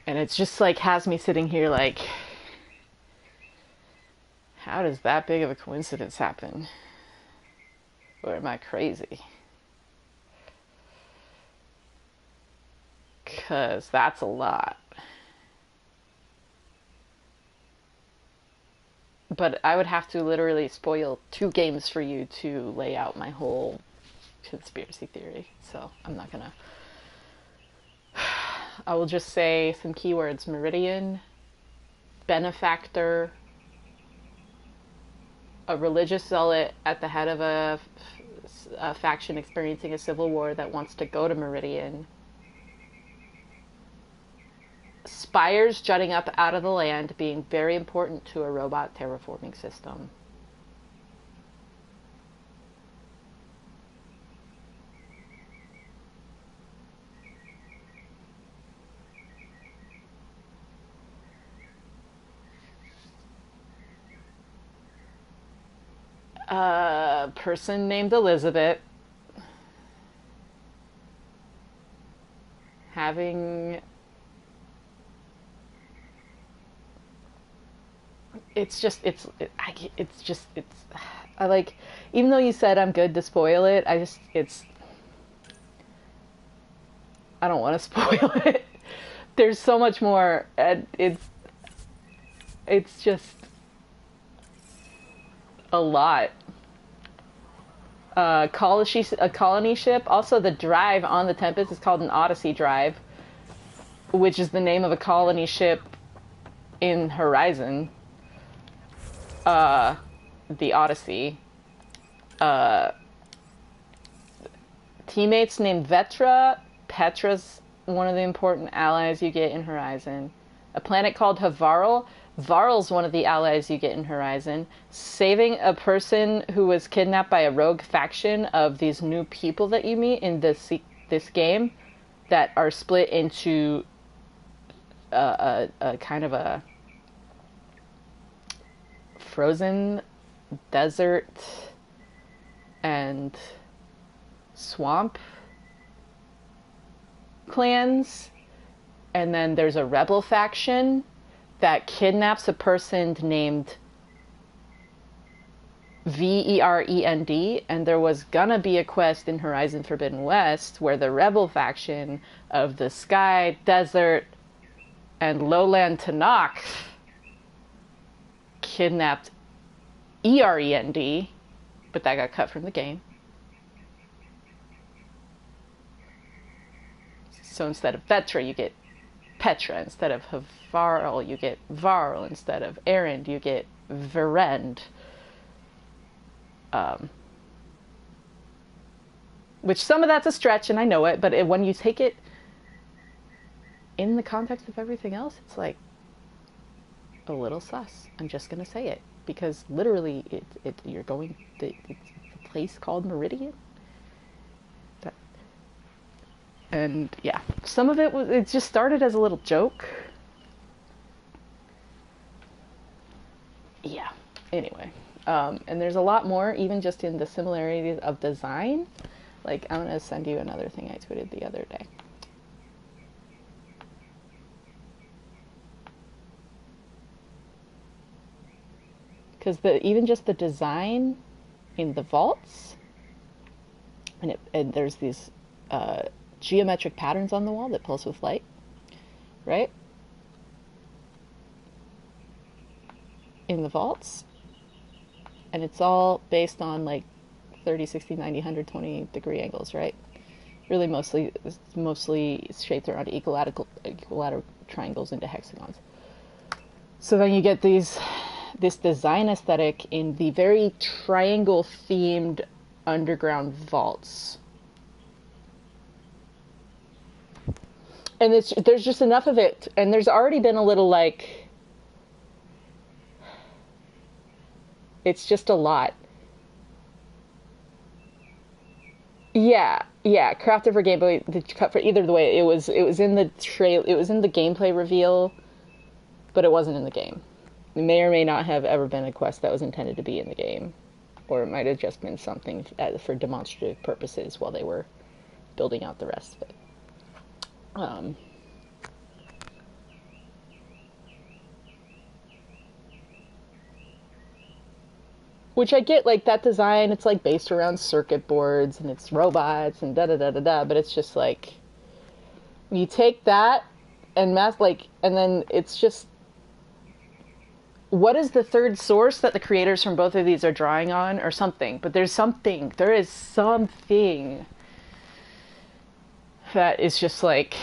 A: And it's just, like, has me sitting here, like, how does that big of a coincidence happen? Or am I crazy? 'Cause that's a lot. But I would have to literally spoil 2 games for you to lay out my whole conspiracy theory. So I'm not gonna. I will just say some keywords: Meridian, benefactor, a religious zealot at the head of a faction experiencing a civil war that wants to go to Meridian, spires jutting up out of the land being very important to a robot terraforming system. A person named Elizabeth having, I like, even though you said I'm good to spoil it, I don't want to spoil it. There's so much more, and it's just a lot. A colony ship. Also, the drive on the Tempest is called an Odyssey drive, which is the name of a colony ship in Horizon. The Odyssey. Teammates named Vetra. Petra's one of the important allies you get in Horizon. A planet called Havarl. Varl's one of the allies you get in Horizon. Saving a person who was kidnapped by a rogue faction of these new people that you meet in this game that are split into a kind of a frozen desert and swamp clans. And then there's a rebel faction that kidnaps a person named Verend, and there was gonna be a quest in Horizon Forbidden West where the rebel faction of the Sky, Desert, and Lowland Tanakh kidnapped Erend, but that got cut from the game. So instead of Vetra, you get Petra. Instead of Varl, you get Varl. Instead of Erend, you get Verend. Which some of that's a stretch, and I know it, but when you take it in the context of everything else, it's like a little sus. I'm just gonna say it because literally, you're going. It's a place called Meridian. And yeah, some of it just started as a little joke. Yeah. Anyway, and there's a lot more, even just in the similarities of design. Like, I'm gonna send you another thing I tweeted the other day. Because even just the design in the vaults, and there's these geometric patterns on the wall that pulse with light, right? In the vaults. And it's all based on like 30, 60, 90, 120 degree angles, right? Really mostly shaped around equilateral triangles into hexagons. So then you get this design aesthetic in the very triangle themed underground vaults. And there's just enough of it, and there's already been a little like, it's just a lot. Yeah, crafted for gameplay, cut for either the way. It was in the gameplay reveal, but it wasn't in the game. It may or may not have ever been a quest that was intended to be in the game, or it might have just been something for demonstrative purposes while they were building out the rest of it. Which I get, like, that design, it's like based around circuit boards and it's robots and da-da-da-da-da, but it's just like, you take that and and then it's just, what is the third source that the creators from both of these are drawing on, or something? But there is something that is just like,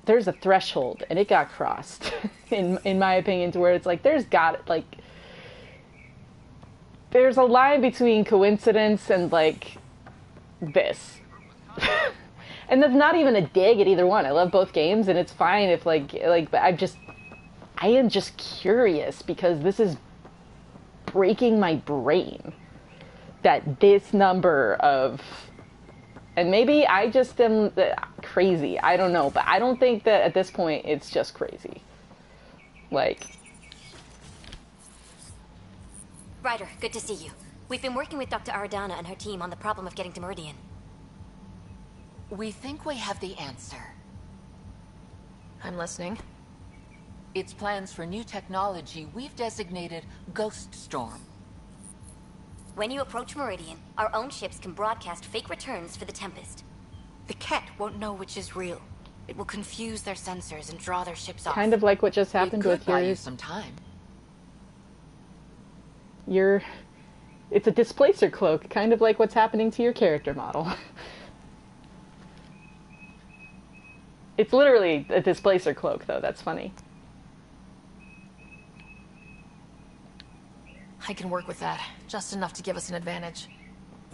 A: there's a threshold, and it got crossed, in my opinion, to where it's like, there's a line between coincidence and like this. And that's not even a dig at either one. I love both games, and it's fine if but I am just curious, because this is breaking my brain that this number of, and maybe I just am crazy, I don't know, but I don't think that at this point it's just crazy. Like,
H: Ryder, good to see you. We've been working with Dr. Aradana and her team on the problem of getting to Meridian.
K: We think we have the answer.
C: I'm listening.
K: It's plans for new technology we've designated Ghost Storm.
H: When you approach Meridian, our own ships can broadcast fake returns for the Tempest.
Q: The Ket won't know which is real. It will confuse their sensors and draw their ships off.
A: kind of like what just happened with
K: buy you
A: yours.
K: some time.
A: It's a displacer cloak, kind of like what's happening to your character model. It's literally a displacer cloak, though. That's funny.
C: I can work with that. Just enough to give us an advantage.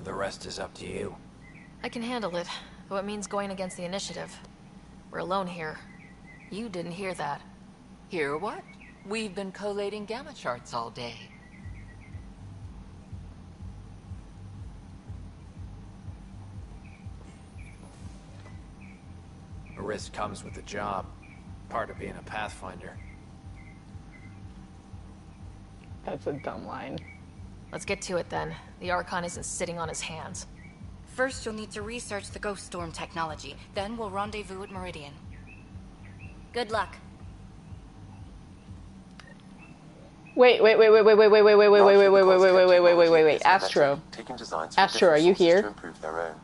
F: The rest is up to you.
C: I can handle it, though it means going against the initiative. We're alone here. You didn't hear that.
O: Hear what? We've been collating gamma charts all day.
S: A risk comes with the job. Part of being a Pathfinder.
A: That's a dumb line.
C: Let's get to it then. The Archon isn't sitting on his hands.
Q: First, you'll need to research the Ghost Storm technology. Then we'll rendezvous at Meridian.
H: Good luck.
A: Wait. Astro.
L: Taking designs
A: Astro, are you here?
L: to improve their own.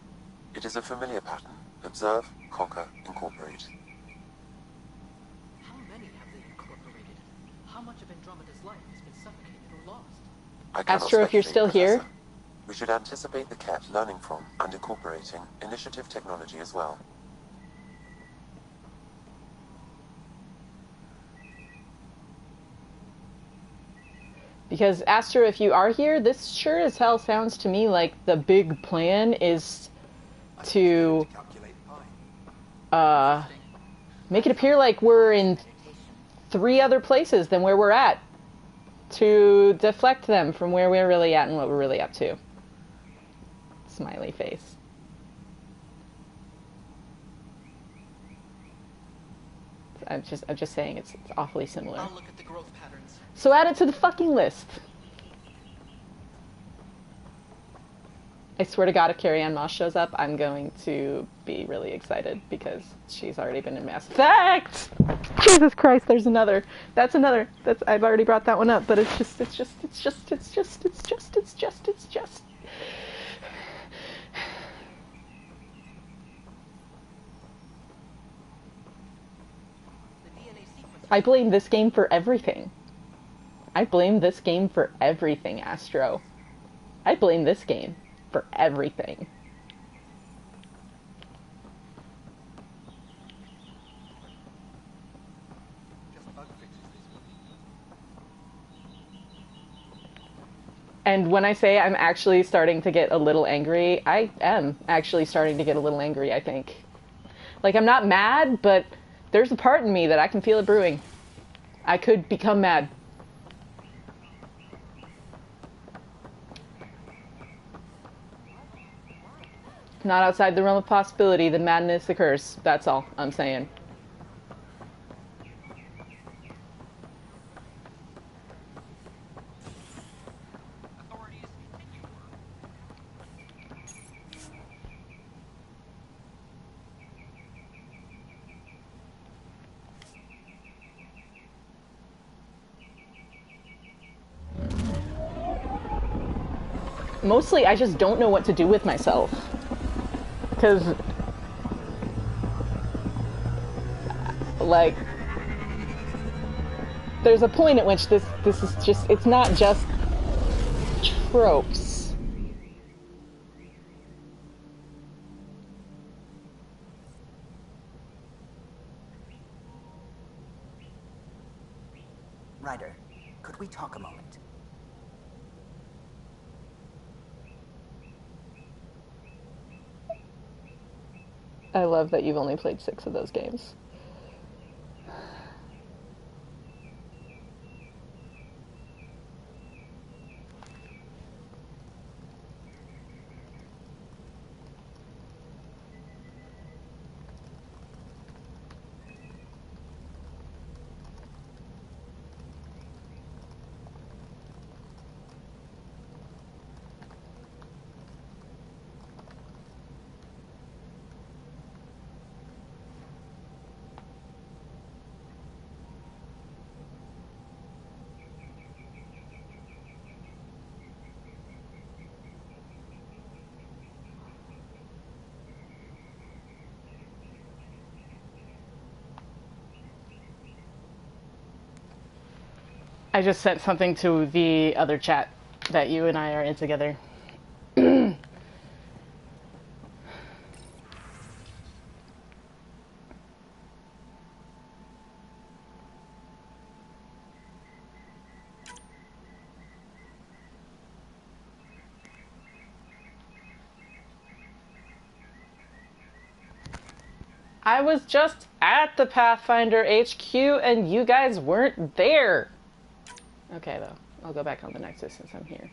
L: It is a familiar pattern. Observe, conquer, incorporate.
T: How many have they incorporated? How much of Andromeda's life has been suffocated or lost?
L: I cannot
A: Astro, if you're
L: speculate,
A: still here.
L: Professor. We should anticipate the Ket learning from and incorporating initiative technology as well.
A: Because, Astro, if you are here, this sure as hell sounds to me like the big plan is to make it appear like we're in 3 other places than where we're at, to deflect them from where we're really at and what we're really up to. Smiley face. I'm just saying it's awfully similar.
T: I'll look at the growth patterns.
A: So add it to the fucking list. I swear to God, if Carrie Ann Moss shows up, I'm going to be really excited because she's already been in Mass Effect. Jesus Christ, there's another. That's another. I've already brought that one up, but it's just. I blame this game for everything. I blame this game for everything, Astro. I blame this game for everything. And when I say I'm actually starting to get a little angry, I am actually starting to get a little angry, I think. Like, I'm not mad, but there's a part in me that I can feel it brewing. I could become mad. Not outside the realm of possibility, the madness occurs. That's all I'm saying. Mostly, I just don't know what to do with myself. Because, like, there's a point at which this is just, it's not just tropes.
U: Ryder, could we talk a moment?
A: I love that you've only played 6 of those games. I just sent something to the other chat that you and I are in together. I was just at the Pathfinder HQ and you guys weren't there. Okay, though. I'll go back on the Nexus since I'm here.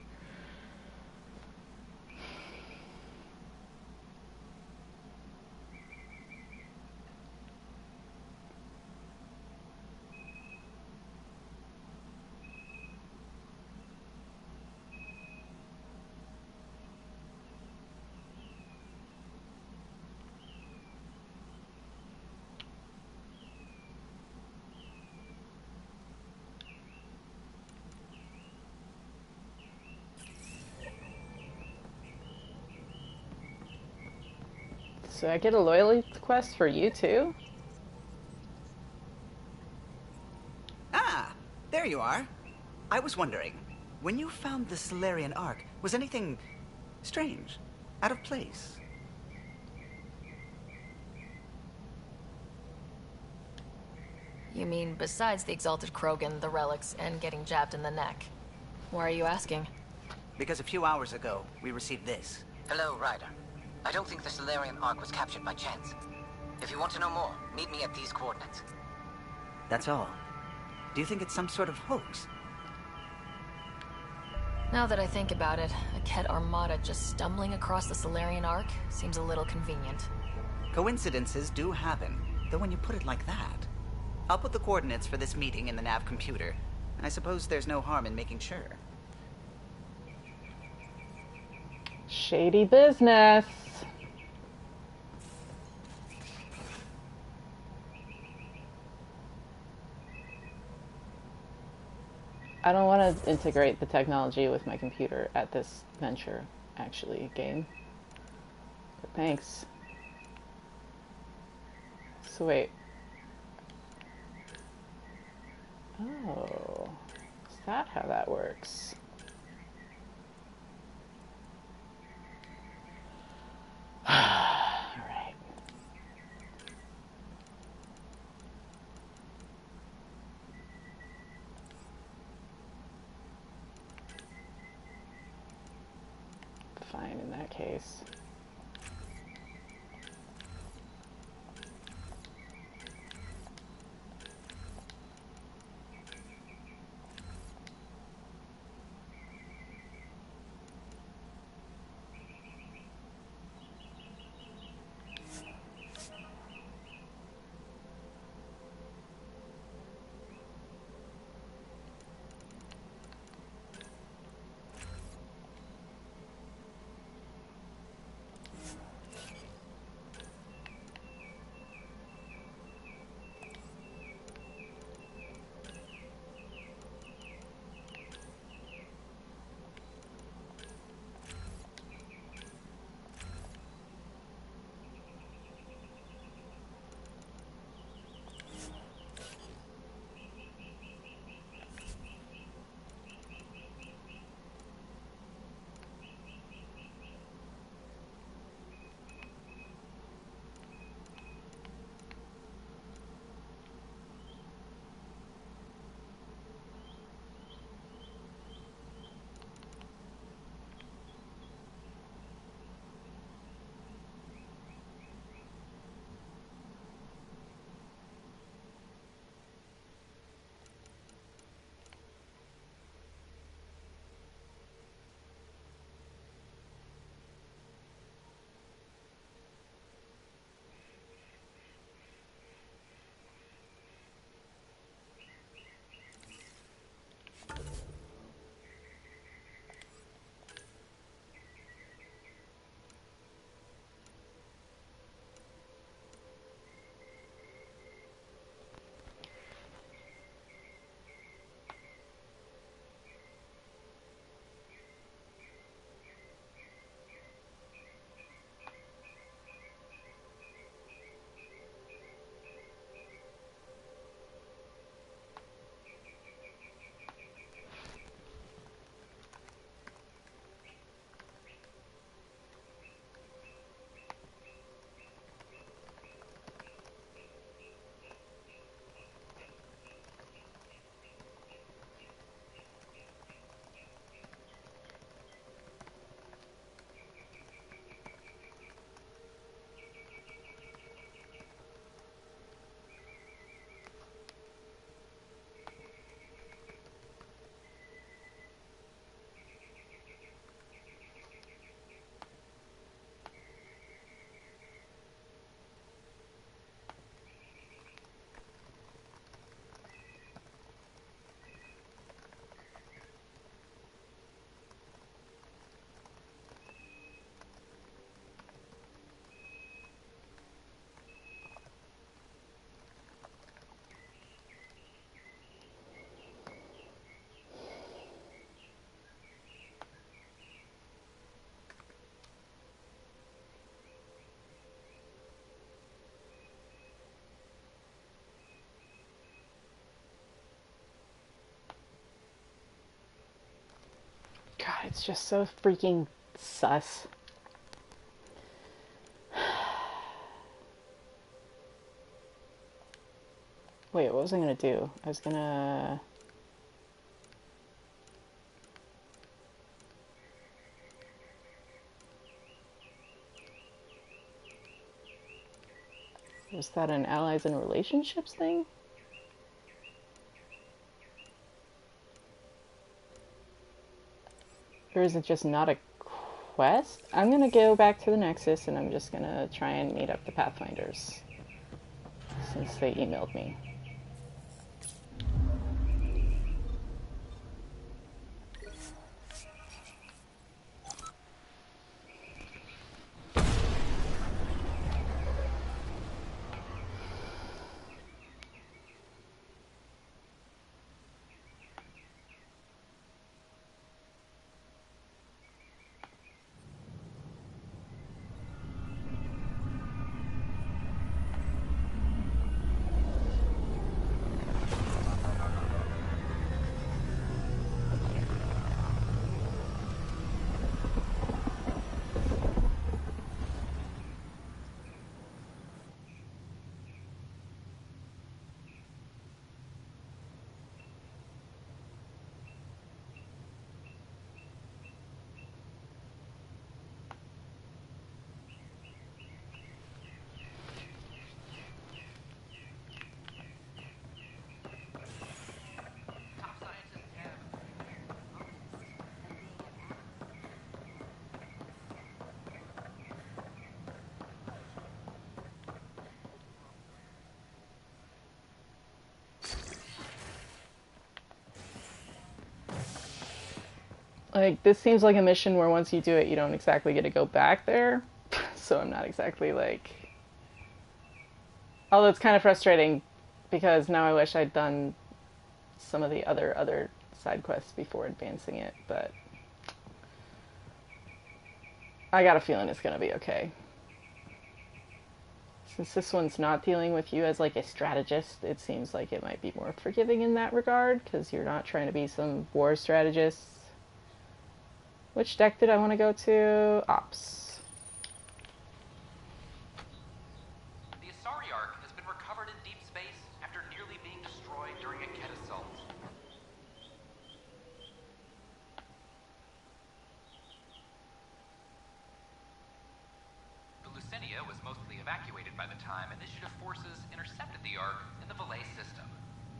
A: So I get a loyalty quest for you too?
U: Ah, there you are. I was wondering, when you found the Solarian Ark, was anything strange, out of place?
C: You mean besides the Exalted Krogan, the relics, and getting jabbed in the neck? Why are you asking?
U: Because a few hours ago, we received this.
J: Hello, Ryder. I don't think the Solarian Ark was captured by chance. If you want to know more, meet me at these coordinates.
U: That's all. Do you think it's some sort of hoax?
C: Now that I think about it, a Ket Armada just stumbling across the Solarian Ark seems a little convenient.
U: Coincidences do happen, though when you put it like that. I'll put the coordinates for this meeting in the nav computer. I suppose there's no harm in making sure.
A: Shady business. I don't want to integrate the technology with my computer at this venture, actually, game. But thanks. So wait. Oh, is that how that works? Alright. Fine, in that case. It's just so freaking sus. Wait, what was I gonna do? I was gonna... Was that an allies and relationships thing? Or is it just not a quest? I'm gonna go back to the Nexus and I'm just gonna try and meet up the Pathfinders. Since they emailed me. Like, this seems like a mission where once you do it, you don't exactly get to go back there. So I'm not exactly like... Although it's kind of frustrating because now I wish I'd done some of the other side quests before advancing it, but I got a feeling it's gonna be okay. Since this one's not dealing with you as like a strategist, it seems like it might be more forgiving in that regard, because you're not trying to be some war strategist. Which deck did I want to go to? Ops.
B: The Asari Ark has been recovered in deep space after nearly being destroyed during a Ket assault. The Lucinia was mostly evacuated by the time Initiative forces intercepted the Ark in the Valet system.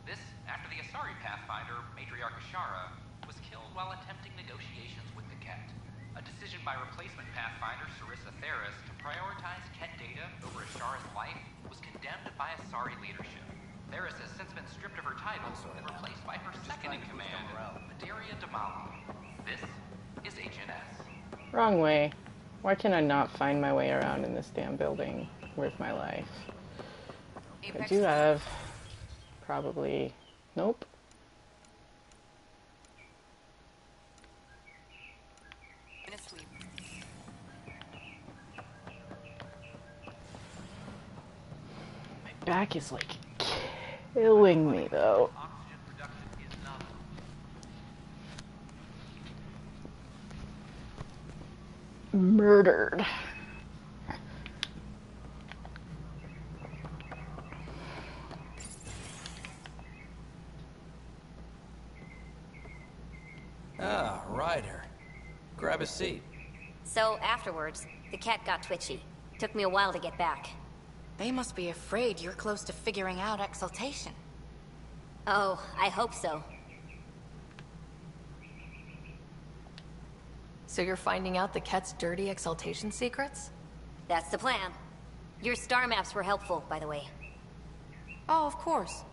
B: This after the Asari Pathfinder, Matriarch Ashara, was killed while attempting negotiations with the Ket. A decision by replacement Pathfinder Sarissa Theris to prioritize Ket data over Ashara's life was condemned by Asari leadership. Theris has since been stripped of her title and replaced by her second-in-command, Madaria Damala. This is HNS.
A: Wrong way. Why can I not find my way around in this damn building worth my life? I do have... probably... Nope. My back is like killing me though. Murdered.
S: Ah, Ryder. Grab a seat.
H: So afterwards, the cat got twitchy. Took me a while to get back.
Q: They must be afraid you're close to figuring out exaltation.
H: Oh, I hope so.
C: So you're finding out the Ket's dirty exaltation secrets?
H: That's the plan. Your star maps were helpful, by the way.
Q: Oh, of course.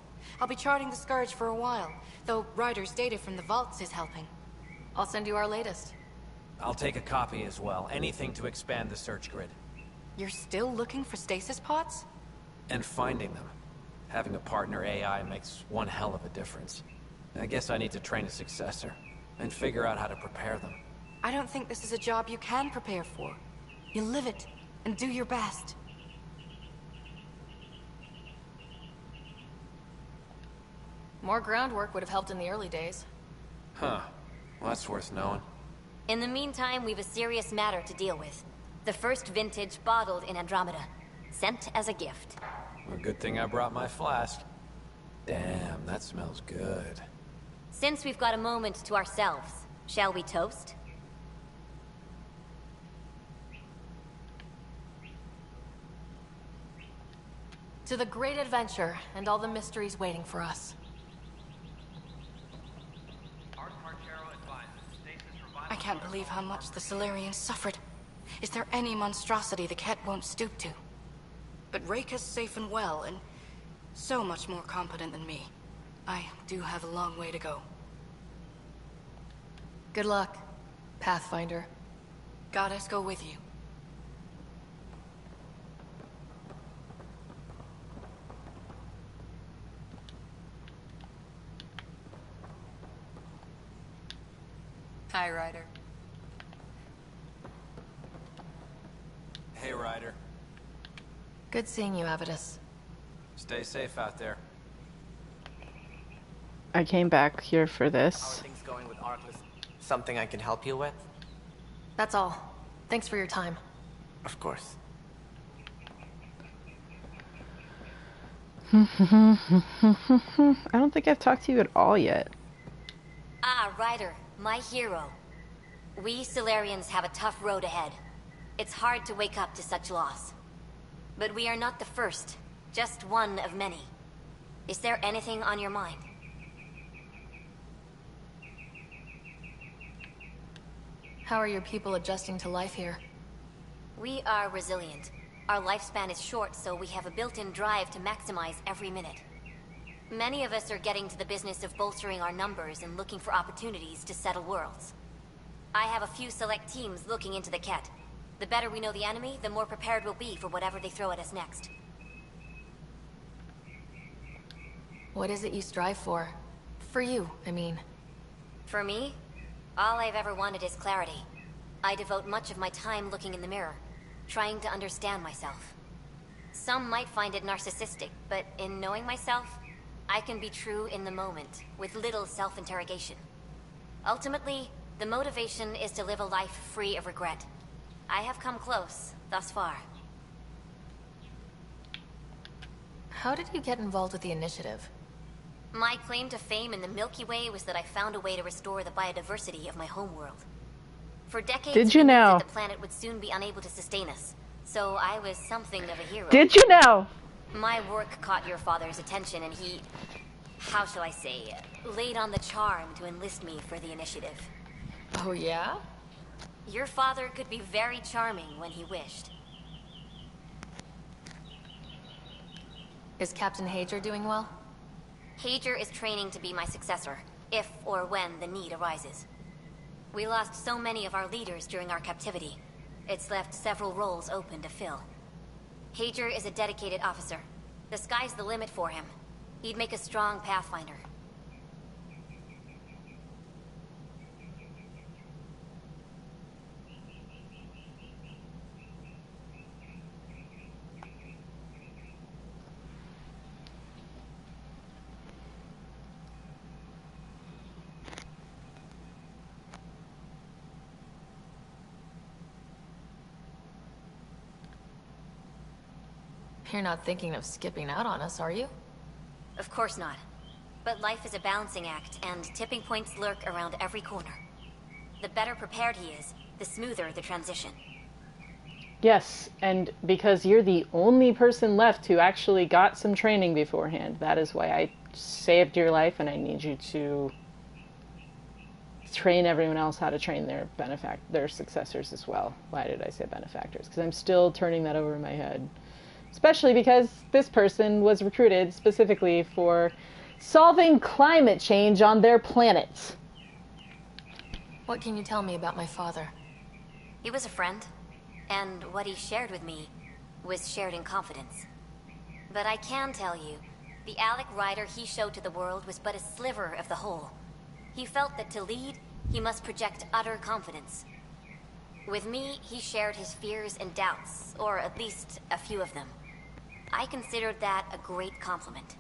Q: I'll be charting the Scourge for a while, though Ryder's data from the vaults is helping.
C: I'll send you our latest.
S: I'll take a copy as well. Anything to expand the search grid.
Q: You're still looking for stasis pods?
S: And finding them. Having a partner AI makes one hell of a difference. I guess I need to train a successor, and figure out how to prepare them.
Q: I don't think this is a job you can prepare for. You live it, and do your best.
C: More groundwork would have helped in the early days.
S: Huh. Well, that's worth knowing.
H: In the meantime, we've a serious matter to deal with. The first vintage bottled in Andromeda. Sent as a gift.
S: Well, good thing I brought my flask. Damn, that smells good.
H: Since we've got a moment to ourselves, shall we toast?
C: To the great adventure and all the mysteries waiting for us.
Q: I can't believe how much the Solarians suffered. Is there any monstrosity the Ket won't stoop to? But Rake safe and well, and so much more competent than me. I do have a long way to go.
C: Good luck, Pathfinder.
Q: Goddess go with you.
D: Hi, Ryder.
S: Hey, Ryder.
C: Good seeing you, Avidus.
S: Stay safe out there.
A: I came back here for
F: How are
A: this.
F: things going with Arkless? Something I can help you with?
C: That's all. Thanks for your time.
F: Of course.
A: I don't think I've talked to you at all yet.
H: Ah, Ryder, my hero. We Solarians have a tough road ahead. It's hard to wake up to such loss. But we are not the first, just one of many. Is there anything on your mind?
C: How are your people adjusting to life here?
H: We are resilient. Our lifespan is short, so we have a built-in drive to maximize every minute. Many of us are getting to the business of bolstering our numbers and looking for opportunities to settle worlds. I have a few select teams looking into the Ket. The better we know the enemy, the more prepared we'll be for whatever they throw at us next.
C: What is it you strive for? For you, I mean.
H: For me, all I've ever wanted is clarity. I devote much of my time looking in the mirror, trying to understand myself. Some might find it narcissistic, but in knowing myself, I can be true in the moment, with little self-interrogation. Ultimately, the motivation is to live a life free of regret. I have come close, thus far.
C: How did you get involved with the initiative?
H: My claim to fame in the Milky Way was that I found a way to restore the biodiversity of my homeworld. For decades,
A: Did you
H: we knew
A: know?
H: that the planet would soon be unable to sustain us, so I was something of a hero.
A: Did you know?
H: My work caught your father's attention, and he, how shall I say, laid on the charm to enlist me for the initiative.
C: Oh, yeah?
H: Your father could be very charming when he wished.
C: Is Captain Hager doing well?
H: Hager is training to be my successor, if or when the need arises. We lost so many of our leaders during our captivity. It's left several roles open to fill. Hager is a dedicated officer. The sky's the limit for him. He'd make a strong Pathfinder.
C: You're not thinking of skipping out on us, are you?
H: Of course not. But life is a balancing act, and tipping points lurk around every corner. The better prepared he is, the smoother the transition.
A: Yes, and because you're the only person left who actually got some training beforehand, that is why I saved your life, and I need you to train everyone else how to train their successors as well. Why did I say benefactors? Because I'm still turning that over in my head. Especially because this person was recruited specifically for solving climate change on their planet.
C: What can you tell me about my father?
H: He was a friend, and what he shared with me was shared in confidence. But I can tell you, the Alec Ryder he showed to the world was but a sliver of the whole. He felt that to lead, he must project utter confidence. With me, he shared his fears and doubts, or at least a few of them. I considered that a great compliment.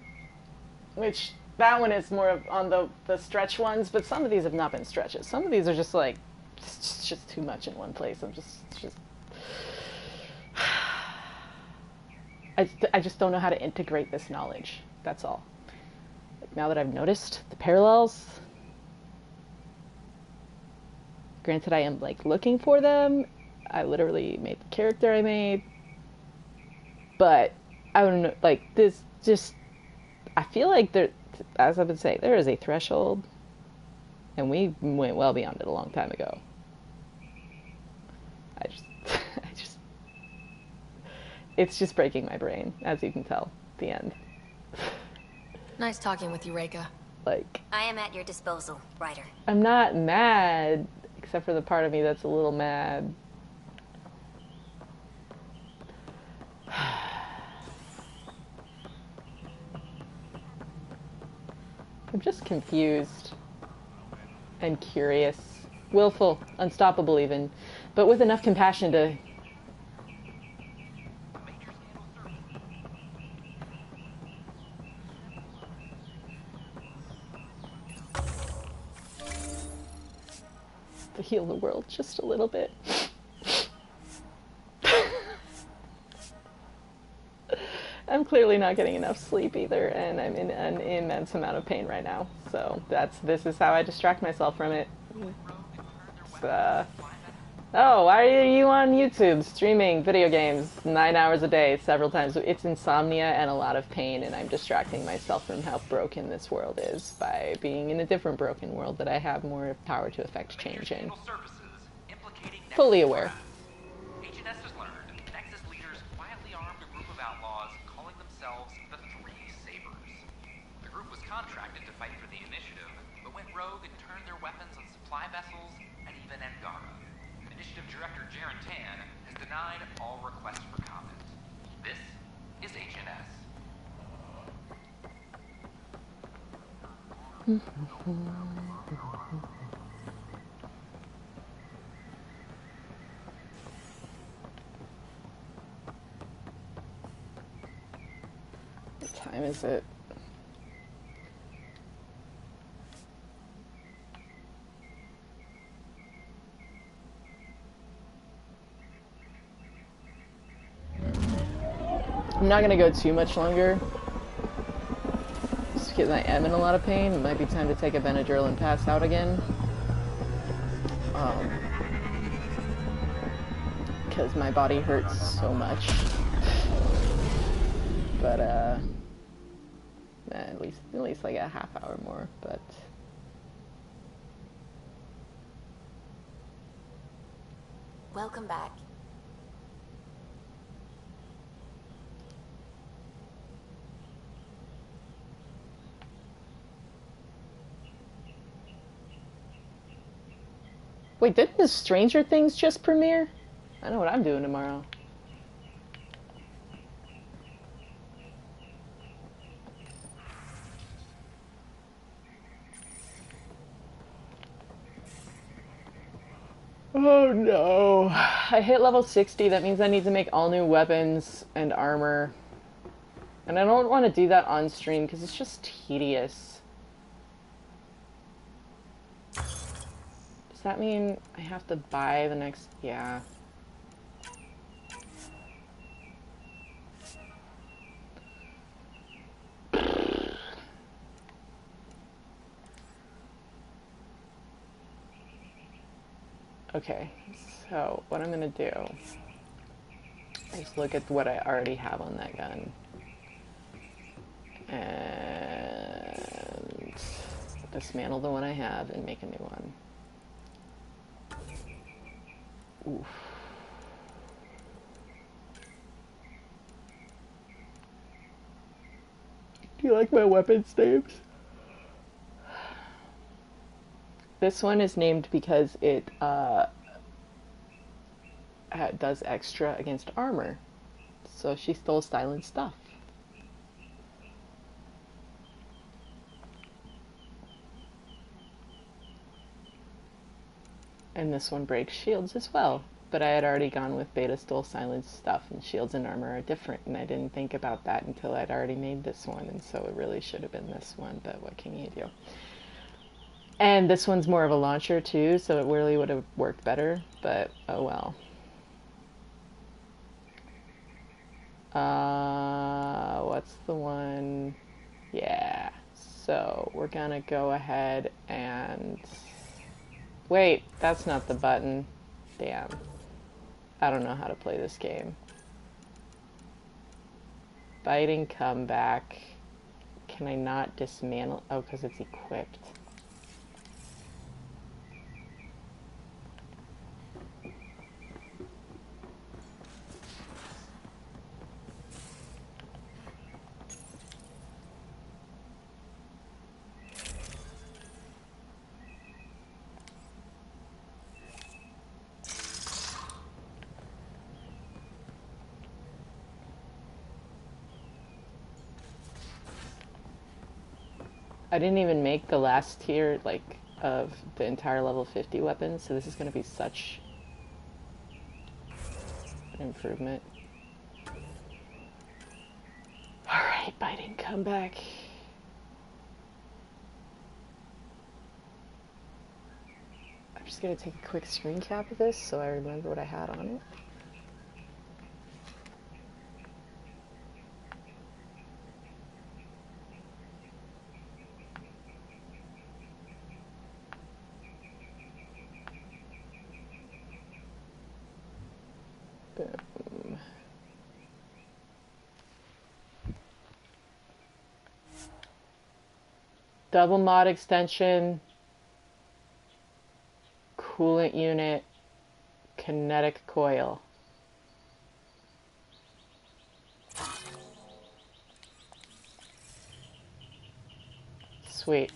A: Which, that one is more of on the stretch ones, but some of these have not been stretches. Some of these are just like It's just too much in one place. I'm just I just don't know how to integrate this knowledge. That's all. Like, now that I've noticed the parallels, granted I am like looking for them. I literally made the character I made, but I don't know, like this just, I feel like there, as I've been saying, there is a threshold, and we went well beyond it a long time ago. I just, it's just breaking my brain, as you can tell, at the end.
C: Nice talking with you, Reika.
A: Like,
H: I am at your disposal, Ryder.
A: I'm not mad, except for the part of me that's a little mad. I'm just confused and curious, willful, unstoppable even, but with enough compassion to heal the world just a little bit. I'm clearly not getting enough sleep either, and I'm in an immense amount of pain right now. So this is how I distract myself from it. Oh, why are you on YouTube streaming video games 9 hours a day, several times? It's insomnia and a lot of pain, and I'm distracting myself from how broken this world is by being in a different broken world that I have more power to affect change in. Fully aware.
B: H&S has learned Nexus leaders quietly armed a group of outlaws calling themselves the Three Sabers. The group was contracted to fight for the Initiative, but went rogue and turned their weapons on supply vessels and even Angara. Initiative Director Jaren Tan has denied all requests for comment. This is H&S.
A: What time is it? I'm not gonna go too much longer, just because I am in a lot of pain. It might be time to take a Benadryl and pass out again. Because my body hurts so much. But at least like a half hour more. But
H: Welcome back.
A: wait, didn't the Stranger Things just premiere? I know what I'm doing tomorrow. Oh no. I hit level 60. That means I need to make all new weapons and armor. And I don't want to do that on stream because it's just tedious. Does that mean I have to buy the next... Yeah. Okay, so what I'm gonna do is look at what I already have on that gun. And dismantle the one I have and make a new one. Oof. Do you like my weapons names? This one is named because it does extra against armor. So she stole silent stuff. And this one breaks shields as well. But I had already gone with beta stole silent stuff, and shields and armor are different, and I didn't think about that until I'd already made this one, and so it really should have been this one, but what can you do? And this one's more of a launcher too, so it really would have worked better, but oh well. What's the one? Yeah. So we're gonna go ahead and... Wait, that's not the button. Damn. I don't know how to play this game. Biting comeback. Can I not dismantle? Oh, because it's equipped. I didn't even make the last tier, like, of the entire level 50 weapons, so this is going to be such an improvement. Alright, biting comeback. I'm just going to take a quick screen cap of this so I remember what I had on it. Boom. Double mod extension, coolant unit, kinetic coil. Sweet.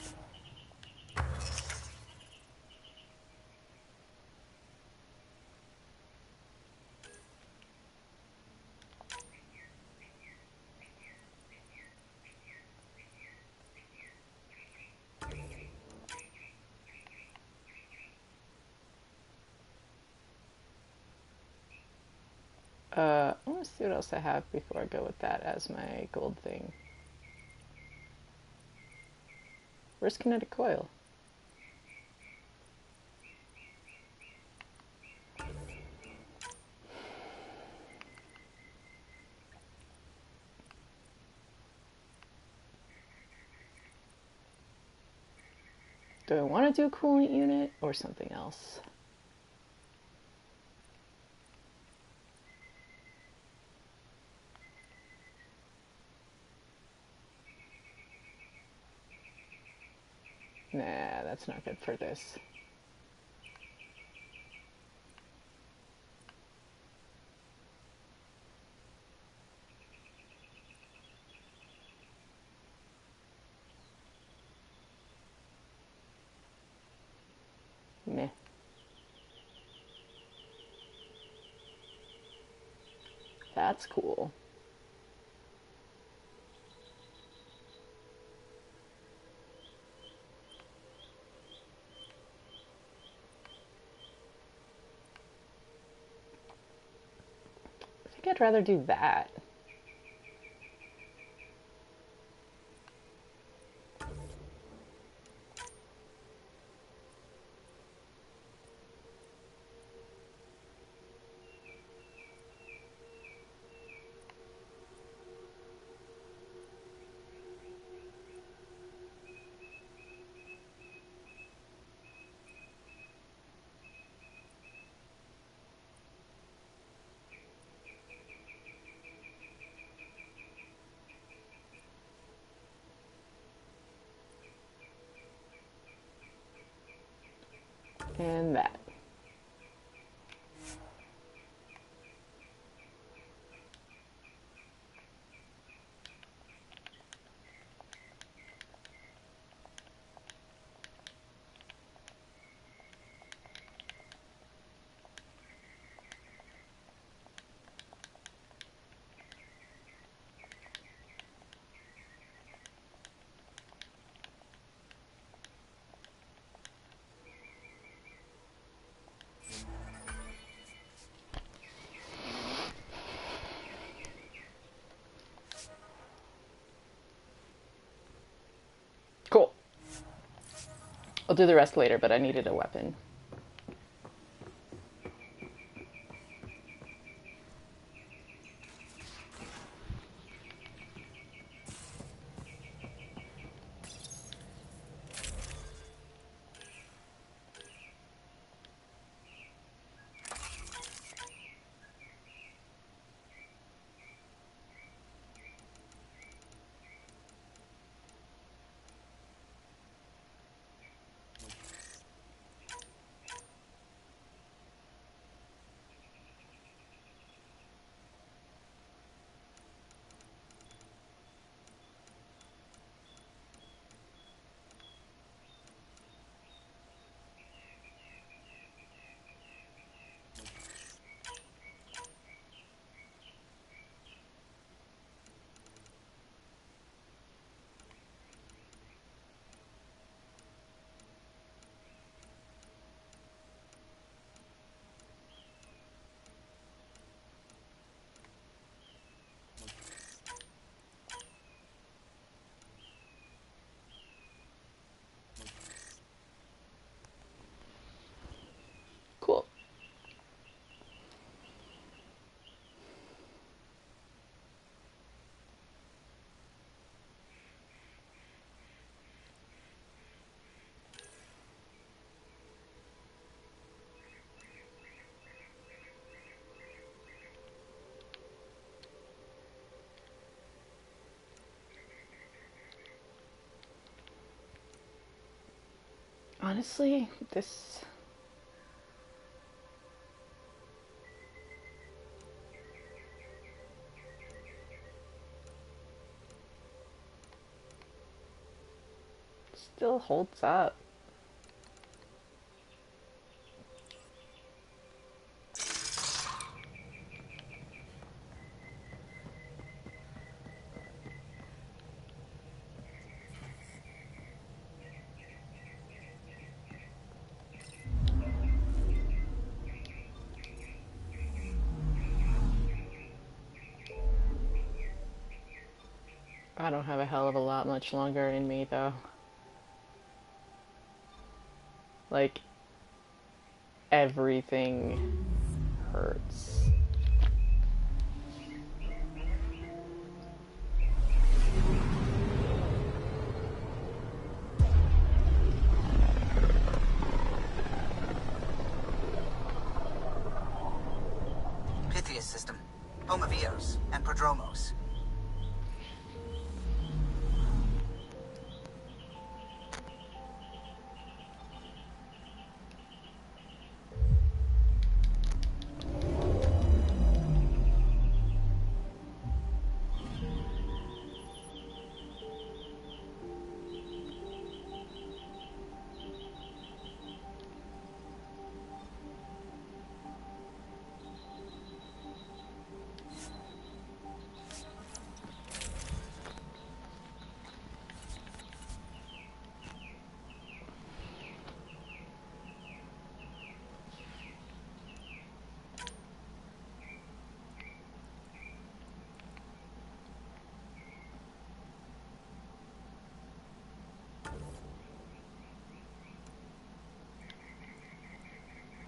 A: I want to see what else I have before I go with that as my gold thing. Where's kinetic coil? Do I want to do a coolant unit or something else? Nah, that's not good for this. Meh. That's cool. I think I'd rather do that. And that. I'll do the rest later, but I needed a weapon. Cool. Honestly, this... still holds up. I don't have a hell of a lot much longer in me, though. Like, everything hurts.
U: Pythias system, home of Eos and Prodromos.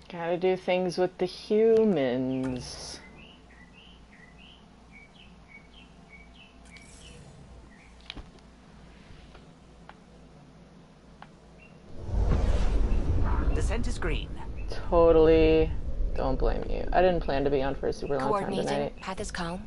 U: Gotta do things with the humans. The scent is green.
A: Totally don't blame you. I didn't plan to be on for a super long time
E: Coordinating.
A: tonight.
E: Path is calm.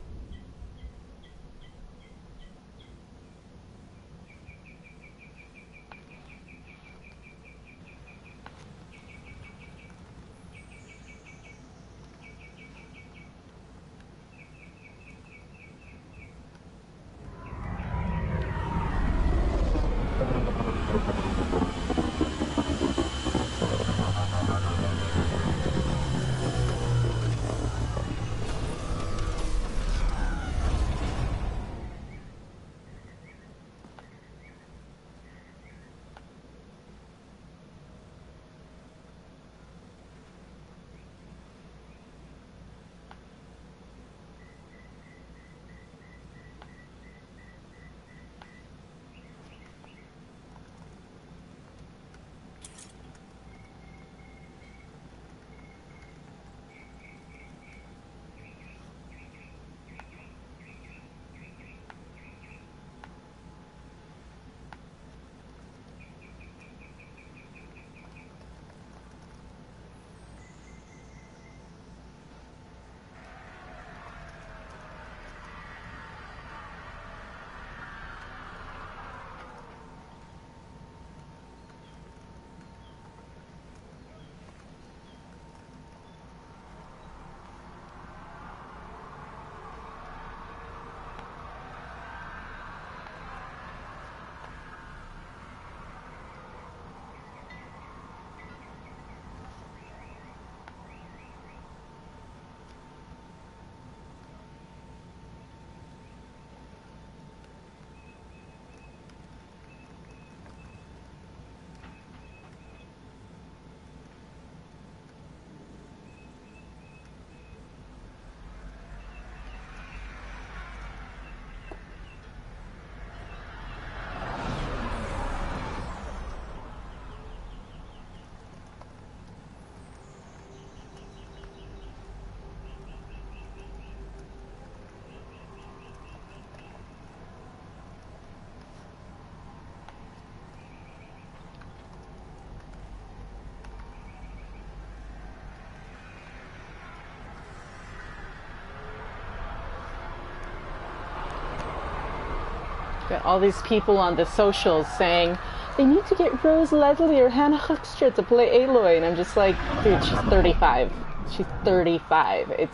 A: Got all these people on the socials saying they need to get Rose Leslie or Hannah Hoekstra to play Aloy, and I'm just like, dude, she's 35. She's 35.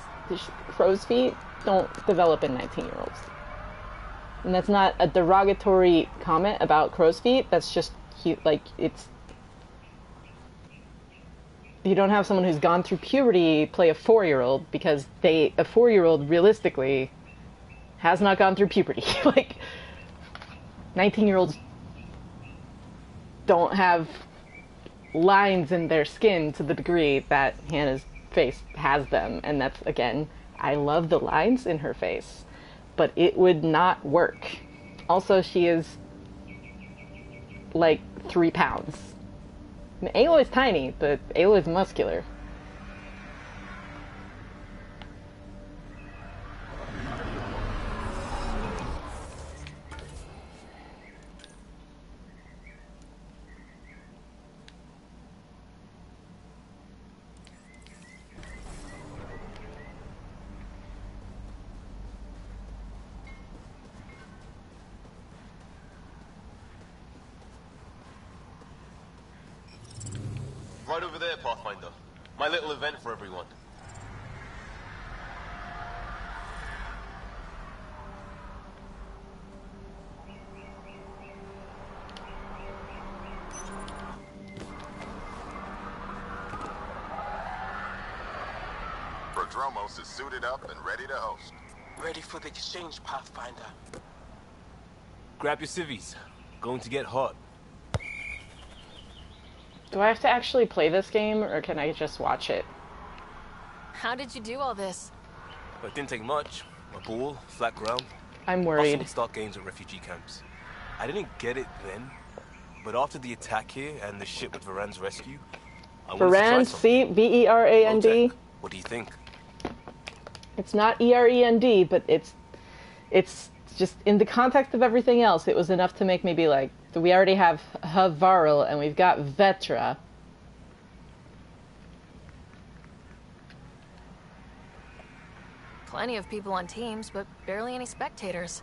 A: Crow's feet don't develop in 19-year-olds. And that's not a derogatory comment about crow's feet. That's just, it's... You don't have someone who's gone through puberty play a 4-year-old, because a 4-year-old, realistically, has not gone through puberty. 19-year-olds don't have lines in their skin to the degree that Hannah's face has them. And that's, again, I love the lines in her face, but it would not work. Also, she is like 3 pounds. I mean, Aloy's tiny, but Aloy's muscular.
E: Right over there, Pathfinder. My little event for everyone.
V: Prodromos is suited up and ready to host.
W: Ready for the exchange, Pathfinder.
E: Grab your civvies. Going to get hot.
A: Do I have to actually play this game, or can I just watch it?
C: How did you do all this?
E: But it didn't take much. A ball, flat ground.
A: I'm worried.
E: Often start games at refugee camps. I didn't get it then, but after the attack here and the shit with Varan's rescue, I wanted to try
A: Varan,
E: something.
A: C Verand.
E: What do you think?
A: It's not Erend, but it's just in the context of everything else, it was enough to make me be like, we already have Havarl and we've got Vetra.
C: Plenty of people on teams, but barely any spectators.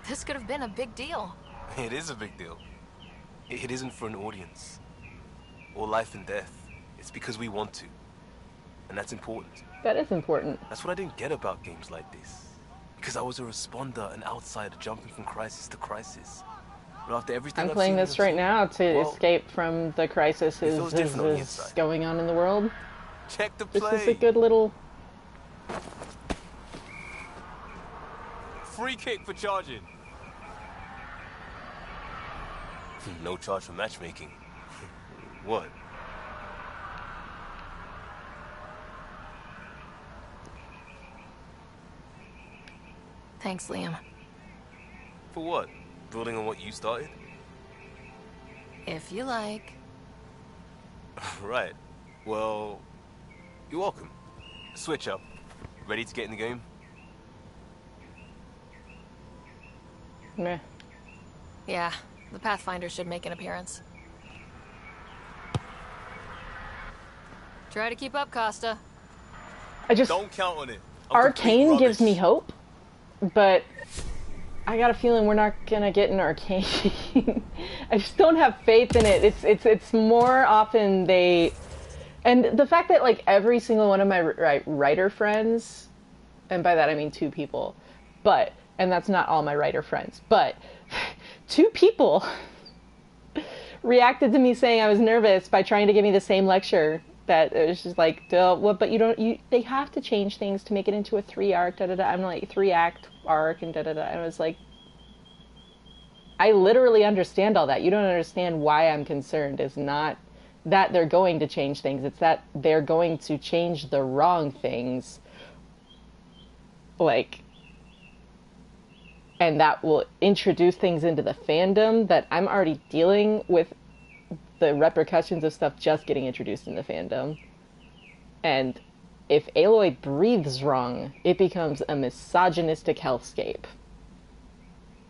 C: This could have been a big deal.
E: It is a big deal. It isn't for an audience. Or life and death. It's because we want to. And that's important.
A: That is important.
E: That's what I didn't get about games like this. Because I was a responder, an outsider, jumping from crisis to crisis. But after everything
A: I'm
E: I've
A: playing
E: seen
A: this right now to escape from the crisis is going on in the world.
E: Check the play.
A: This is a good little...
E: Free kick for charging. No charge for matchmaking. What?
C: Thanks, Liam.
E: For what? Building on what you started?
C: If you like.
E: Right. Well, you're welcome. Switch up. Ready to get in the game?
A: Meh.
C: Yeah, the Pathfinder should make an appearance. Try to keep up, Costa.
E: Don't count on it.
A: Arcane gives me hope, but I got a feeling we're not gonna get an Arcane. I just don't have faith in it. It's more often they, and the fact that like every single one of my writer friends, and by that I mean 2 people, and that's not all my writer friends, but 2 people reacted to me saying I was nervous by trying to give me the same lecture. That it was just like, what? But they have to change things to make it into a 3-arc, da da da. I'm like 3-act arc and da da da. And I was like, I literally understand all that. You don't understand why I'm concerned. It's not that they're going to change things. It's that they're going to change the wrong things. And that will introduce things into the fandom that I'm already dealing with. The repercussions of stuff just getting introduced in the fandom. And if Aloy breathes wrong, it becomes a misogynistic hellscape.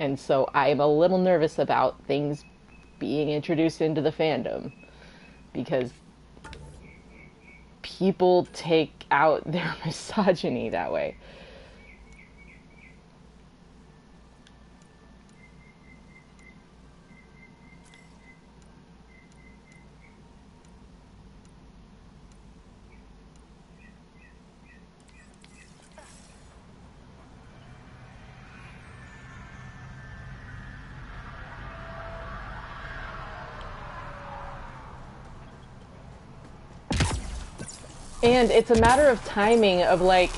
A: And so I am a little nervous about things being introduced into the fandom. Because people take out their misogyny that way. And it's a matter of timing of, like,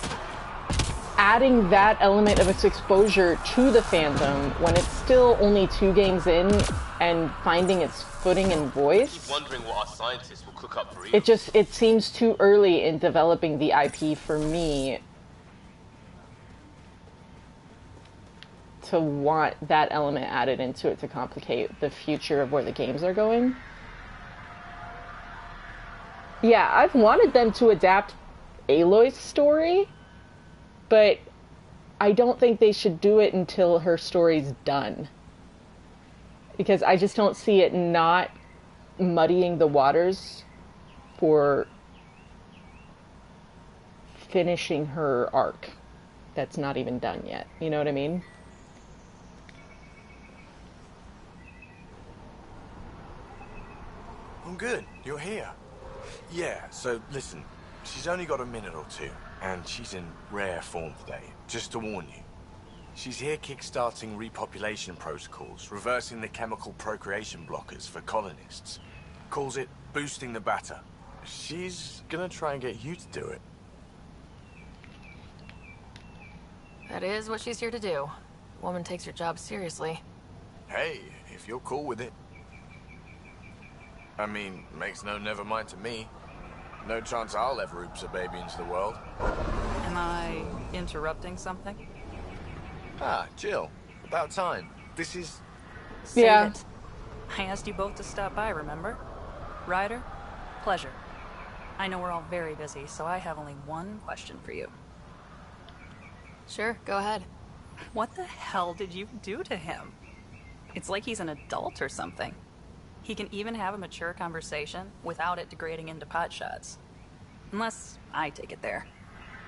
A: adding that element of its exposure to the fandom when it's still only 2 games in and finding its footing and voice.
E: I keep wondering what our scientists will cook up for Eve.
A: It seems too early in developing the IP for me to want that element added into it to complicate the future of where the games are going. Yeah, I've wanted them to adapt Aloy's story, but I don't think they should do it until her story's done. Because I just don't see it not muddying the waters for finishing her arc that's not even done yet. You know what I mean?
G: I'm good. You're here. Yeah, so listen, she's only got a minute or two, and she's in rare form today, just to warn you. She's here kickstarting repopulation protocols, reversing the chemical procreation blockers for colonists. Calls it boosting the batter. She's gonna try and get you to do it.
C: That is what she's here to do. Woman takes her job seriously.
G: Hey, if you're cool with it. I mean, makes no never mind to me. No chance I'll ever oops a baby into the world.
N: Am I interrupting something?
G: Ah, Jill. About time. This is...
N: Save
A: Yeah.
N: it. I asked you both to stop by, remember? Ryder, pleasure. I know we're all very busy, so I have only one question for you.
C: Sure, go ahead.
N: What the hell did you do to him? It's like he's an adult or something. He can even have a mature conversation without it degrading into pot shots. Unless I take it there.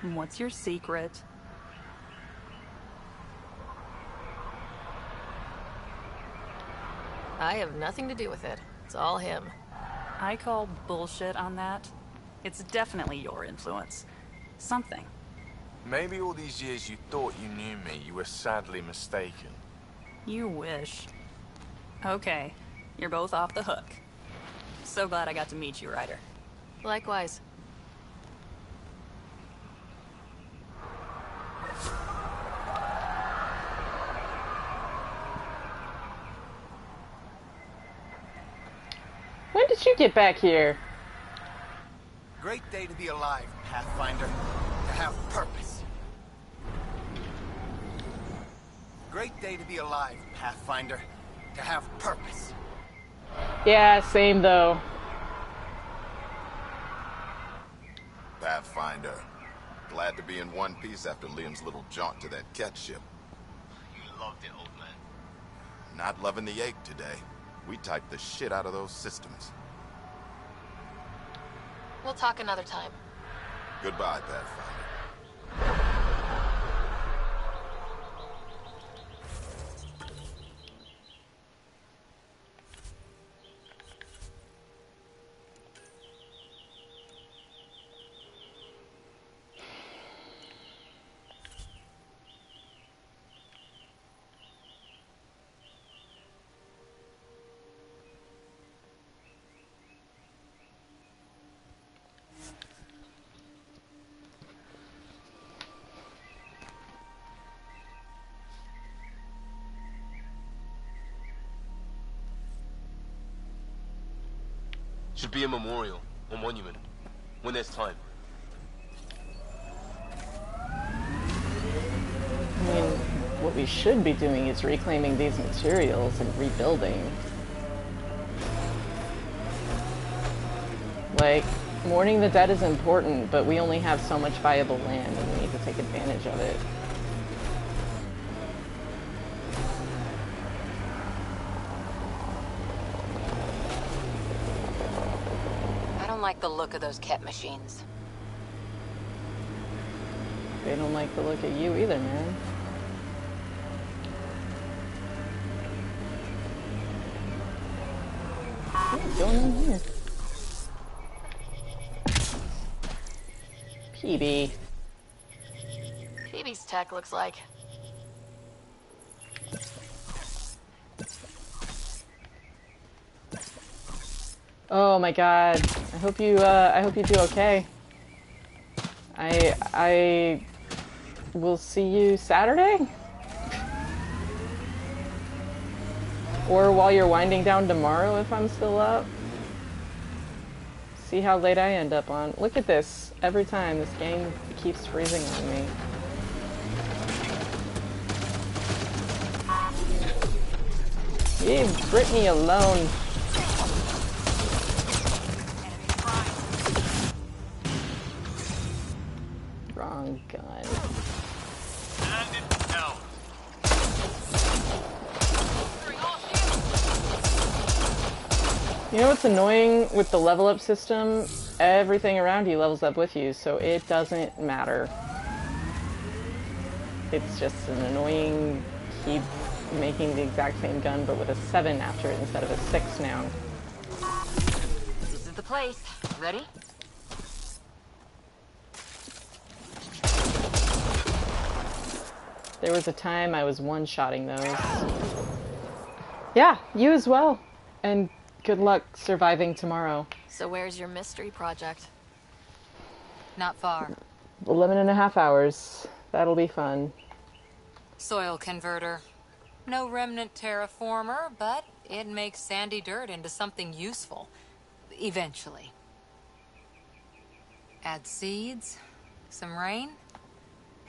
N: What's your secret?
C: I have nothing to do with it. It's all him.
N: I call bullshit on that. It's definitely your influence. Something.
G: Maybe all these years you thought you knew me, you were sadly mistaken.
N: You wish. Okay, you're both off the hook. So glad I got to meet you, Ryder.
C: Likewise.
A: When did you get back here?
R: Great day to be alive, Pathfinder. To have purpose. Great day to be alive, Pathfinder. To have purpose.
A: Yeah, same though.
V: Pathfinder. Glad to be in one piece after Liam's little jaunt to that cat ship.
E: You loved it, old man.
V: Not loving the ache today. We typed the shit out of those systems.
C: We'll talk another time.
V: Goodbye, Pathfinder.
E: Should be a memorial or monument when there's time.
A: I mean, what we should be doing is reclaiming these materials and rebuilding. Like, mourning the dead is important, but we only have so much viable land and we need to take advantage of it.
D: I don't like the look of those Ket machines.
A: They don't like the look of you either, man. What's going on here? PB.
C: PB's tech looks like.
A: Oh my god. I hope you do okay. I will see you Saturday? Or while you're winding down tomorrow if I'm still up. See how late I end up on. Look at this. Every time this game keeps freezing on me. Leave Brittany alone. Wrong gun. You know what's annoying with the level up system? Everything around you levels up with you, so it doesn't matter. It's just an annoying keep making the exact same gun but with a 7 after it instead of a 6 now.
H: This is the place. Ready?
A: There was a time I was one-shotting those. Yeah, you as well. And good luck surviving tomorrow.
C: So where's your mystery project? Not far.
A: 11.5 hours. That'll be fun.
I: Soil converter. No remnant terraformer, but it makes sandy dirt into something useful. Eventually. Add seeds, some rain,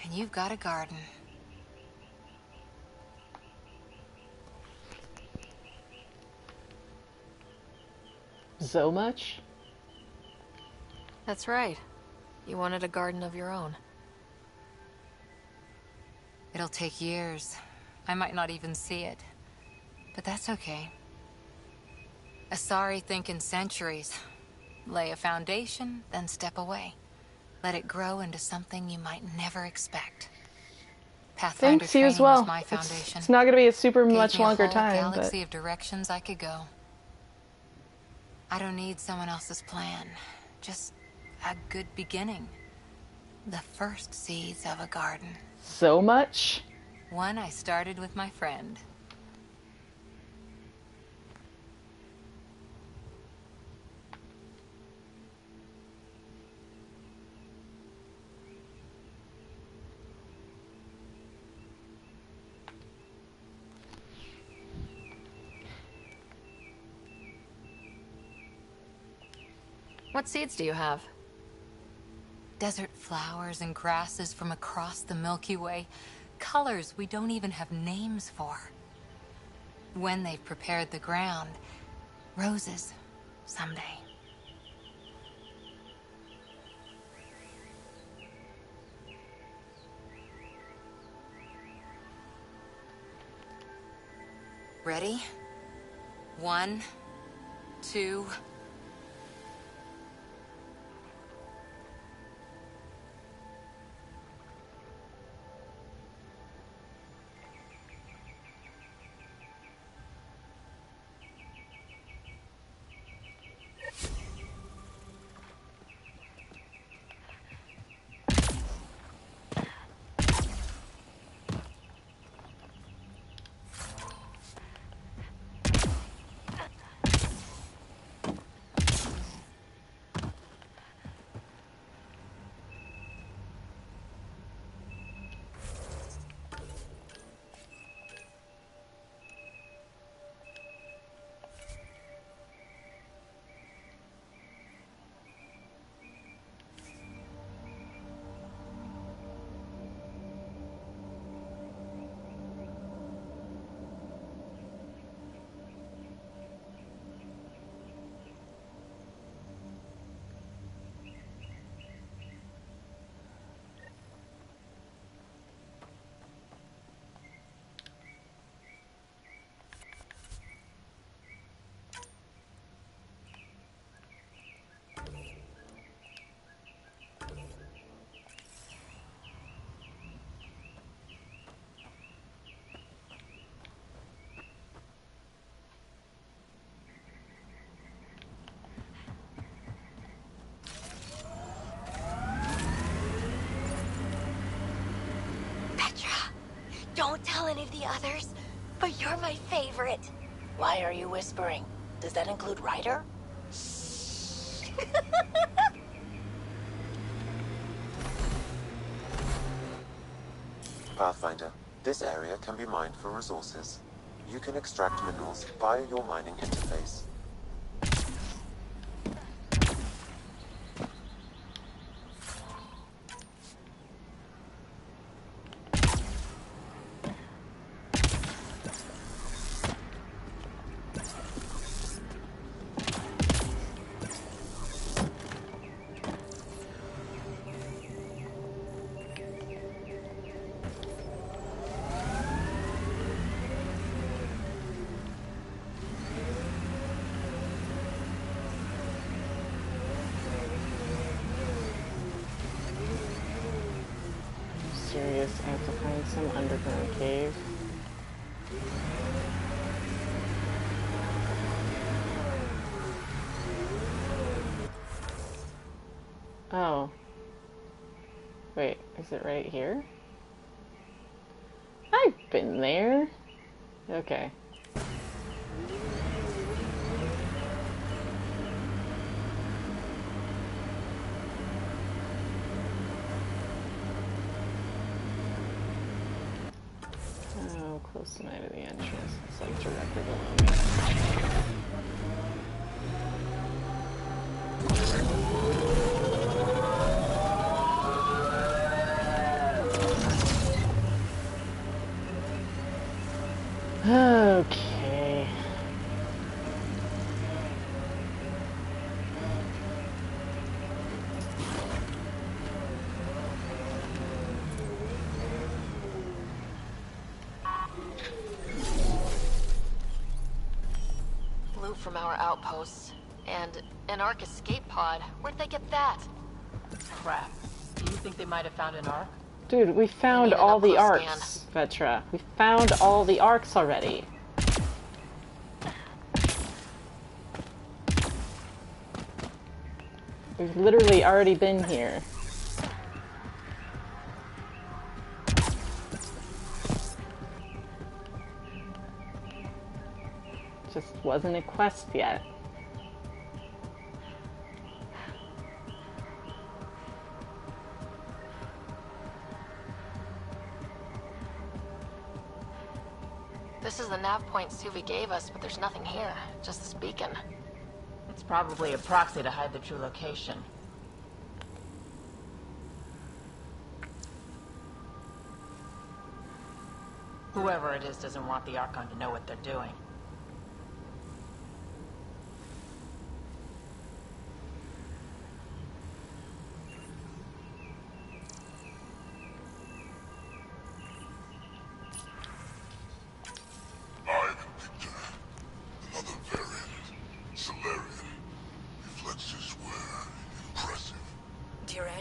I: and you've got a garden.
A: So much?
C: That's right. You wanted a garden of your own.
I: It'll take years. I might not even see it. But that's okay. Asari think in centuries. Lay a foundation, then step away. Let it grow into something you might never expect. Pathfinder
A: Thanks, you as
I: training was
A: well.
I: my foundation.
A: It's not going to be a super
I: Gave
A: much
I: me a
A: longer
I: whole
A: time,
I: galaxy
A: but
I: of directions I could go. I don't need someone else's plan. Just a good beginning. The first seeds of a garden.
A: so much?
I: One I started with my friend.
C: What seeds do you have?
I: Desert flowers and grasses from across the Milky Way. Colors we don't even have names for. When they've prepared the ground, roses someday. Ready? 1, 2...
Q: Don't tell any of the others, but you're my favorite.
K: Why are you whispering? Does that include Ryder?
L: Pathfinder, this area can be mined for resources. You can extract minerals via your mining interface.
A: Serious, I have to find some underground cave. Oh. Wait, is it right here? I've been there. Okay. Oh, close tonight to the entrance. It's like directly below me. Okay.
C: Loot from our outposts. And an Ark escape pod. Where'd they get that?
T: Crap. Do you think they might have found an Ark?
A: Dude, we found all the arcs, Vetra. We found all the arcs already. We've literally already been here. Just wasn't a quest yet.
C: This is the nav point Suvi gave us, but there's nothing here. Just this beacon.
T: It's probably a proxy to hide the true location. Whoever it is doesn't want the Archon to know what they're doing.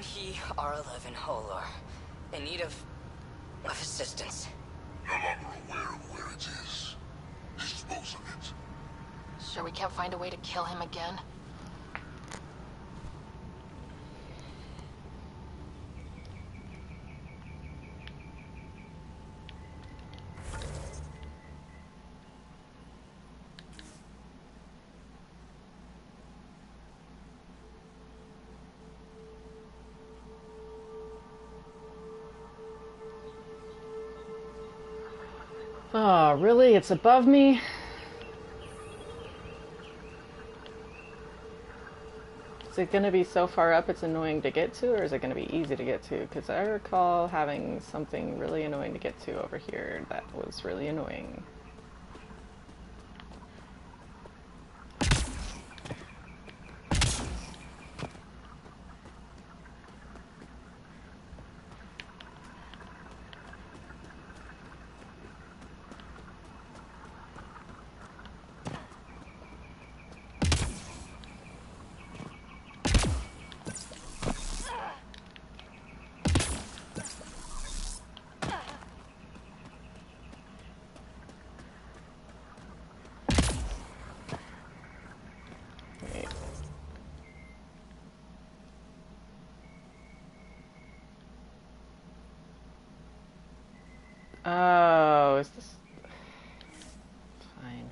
J: He R11 Holar, in need of assistance.
M: No longer aware of where it is. Dispose of it.
C: Sure we can't find a way to kill him again?
A: Oh, really? It's above me? Is it going to be so far up it's annoying to get to, or is it going to be easy to get to? Because I recall having something really annoying to get to over here that was really annoying. Oh, is this... Fine.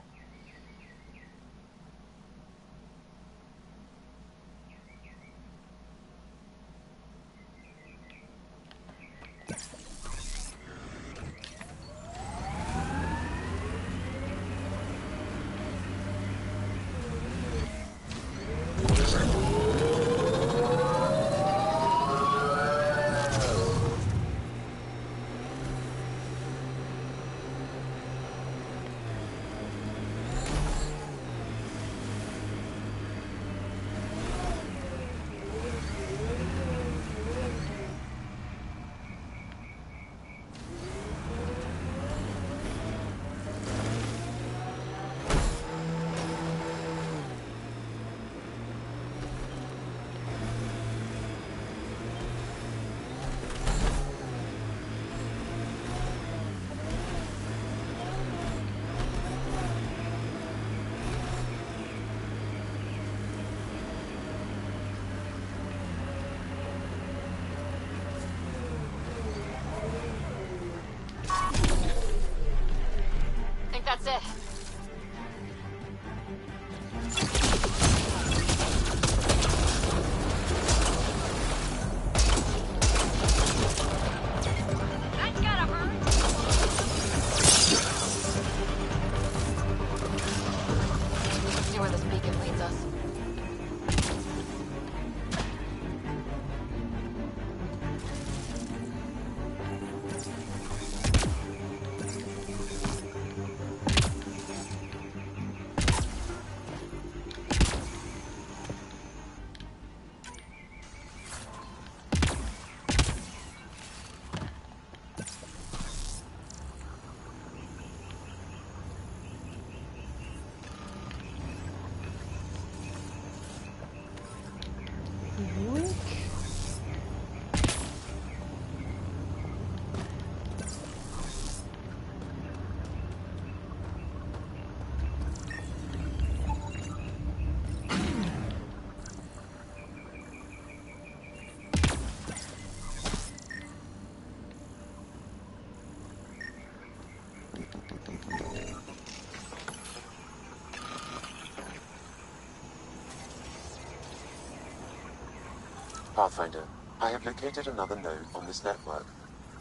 L: Pathfinder, I have located another node on this network.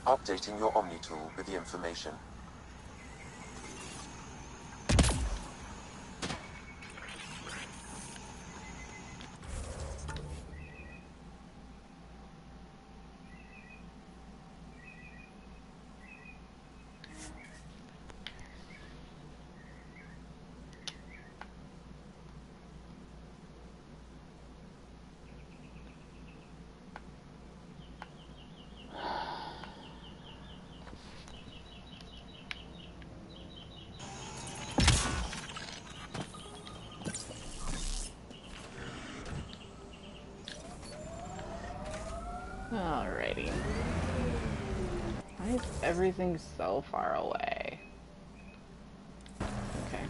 L: Updating your Omni tool with the information.
A: Alrighty. Why is everything so far away? Okay.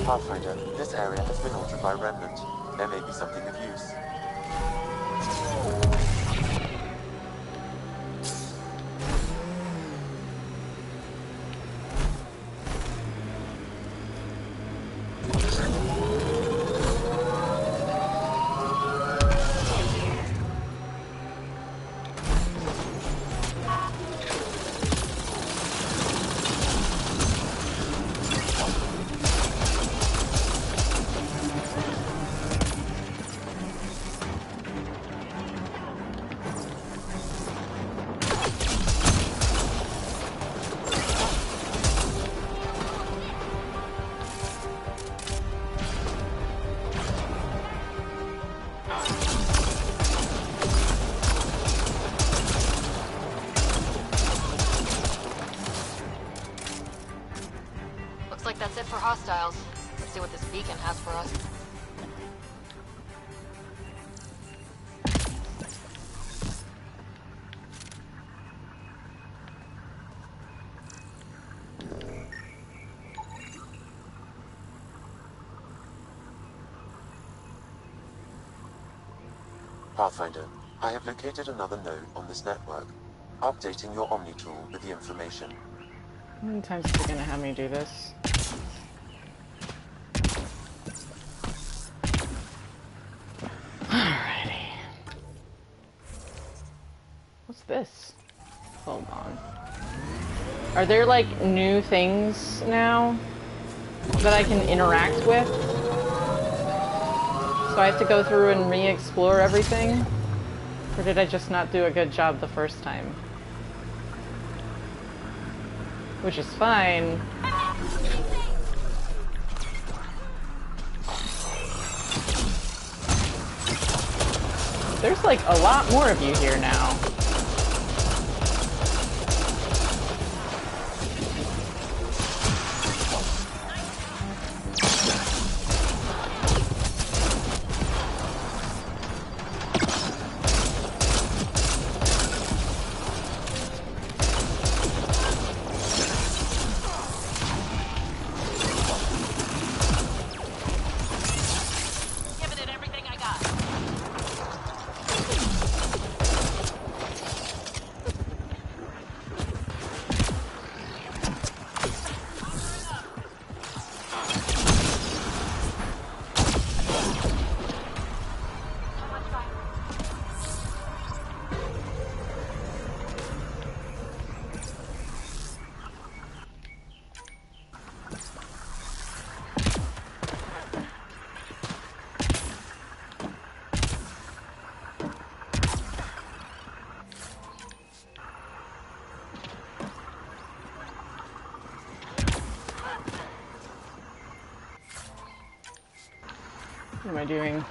L: Pathfinder, this area has been altered by Remnant. There may be something of use.
C: Looks like that's it for hostiles. Let's see what this beacon has for us.
L: Pathfinder, I have located another node on this network. Updating your Omni tool with the information.
A: How many times is it gonna have me do this? Alrighty. What's this? Hold on. Are there like new things now that I can interact with? So I have to go through and re-explore everything? Or did I just not do a good job the first time? Which is fine. There's like a lot more of you here now. What am I doing?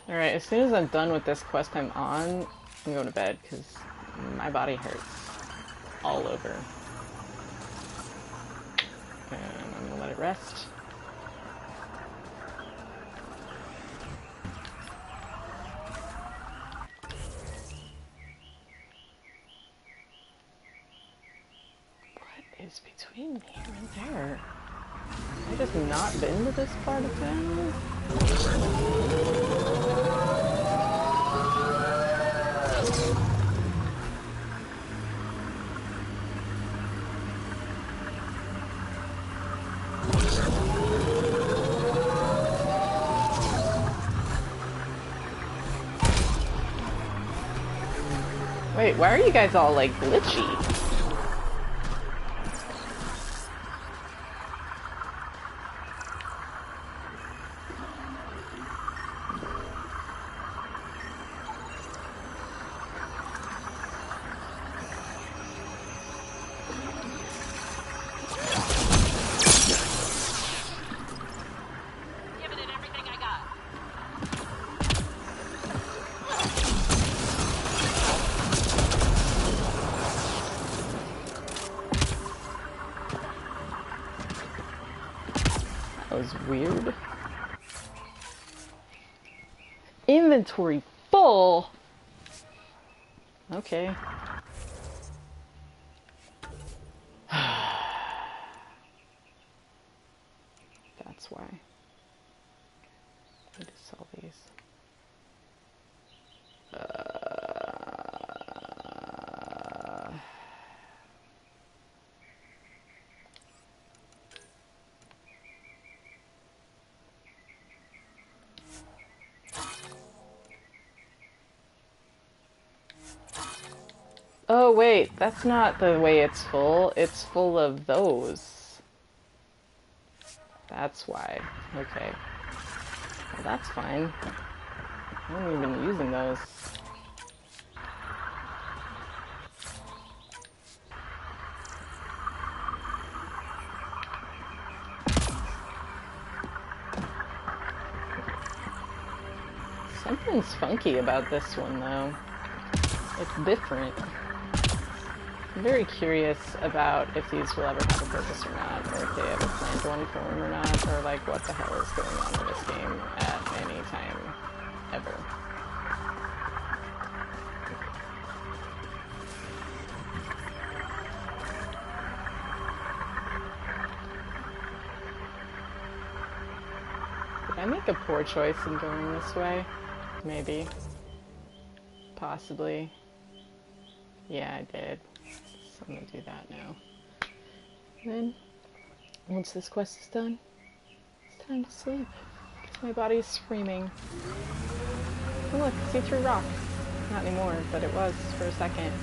A: Alright, as soon as I'm done with this quest I'm on, I'm going to bed because my body hurts all over. And I'm gonna let it rest. is between here and there? Have I just not been to this part of town? Wait, why are you guys all, like, glitchy? That was weird. Inventory full? Okay. That's why. I need to sell these. Oh wait, that's not the way it's full. It's full of those. That's why. Okay. Well, that's fine. I haven't even been using those. Something's funky about this one, though. It's different. I'm very curious about if these will ever have a purpose or not, or if they ever plan to one form or not, or like what the hell is going on in this game at any time, ever. Did I make a poor choice in going this way? Maybe. Possibly. Yeah, I did. So I'm gonna do that now. And then, once this quest is done, it's time to sleep. Because my body is screaming. Oh look, see-through rock. Not anymore, but it was for a second.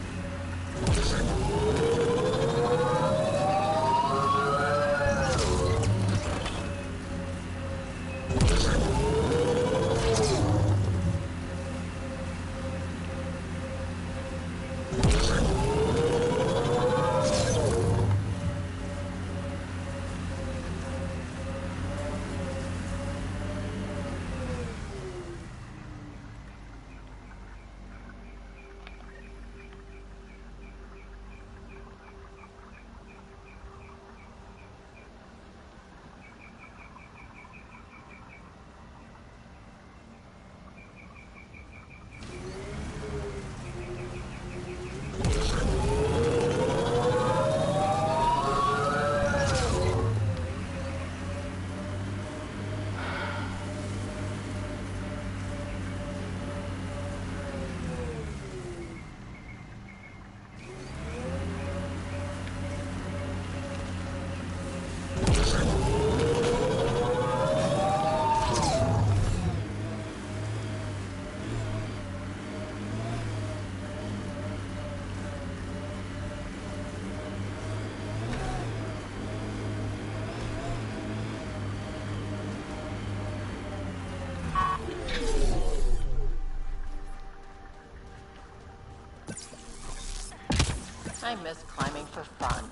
K: I miss climbing for fun.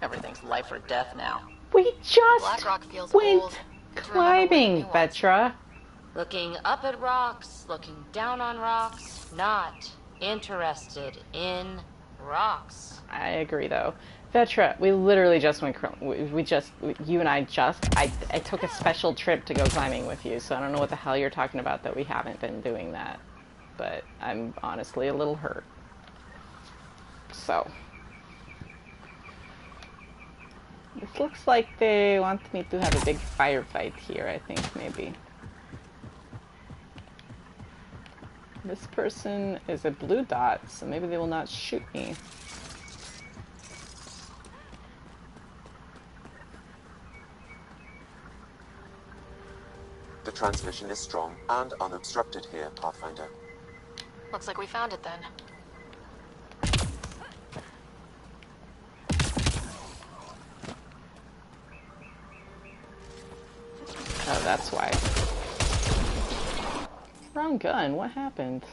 K: Everything's life or death now.
A: We just
C: Blackrock feels
A: went
C: old.
A: climbing, Petra.
H: Looking up at rocks, looking down on rocks, not interested in rocks.
A: I agree, though. Vetra, we literally just went, you and I took a special trip to go climbing with you, so I don't know what the hell you're talking about that we haven't been doing that. But I'm honestly a little hurt. So. This looks like they want me to have a big firefight here, I think, maybe. This person is a blue dot, so maybe they will not shoot me.
L: The transmission is strong and unobstructed here, Pathfinder.
C: Looks like we found it then.
A: Oh, that's why. Wrong gun, what happened?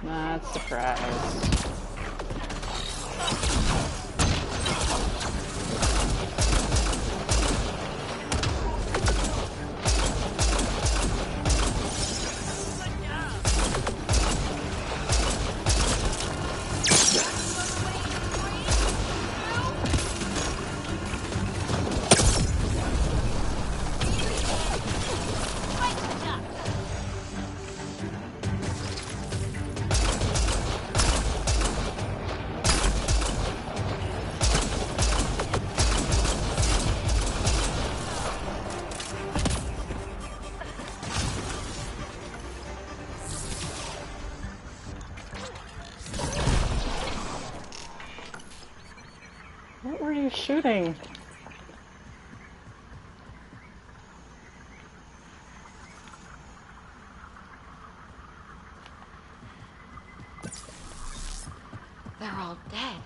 A: Not surprised. What were you shooting?
C: They're all dead.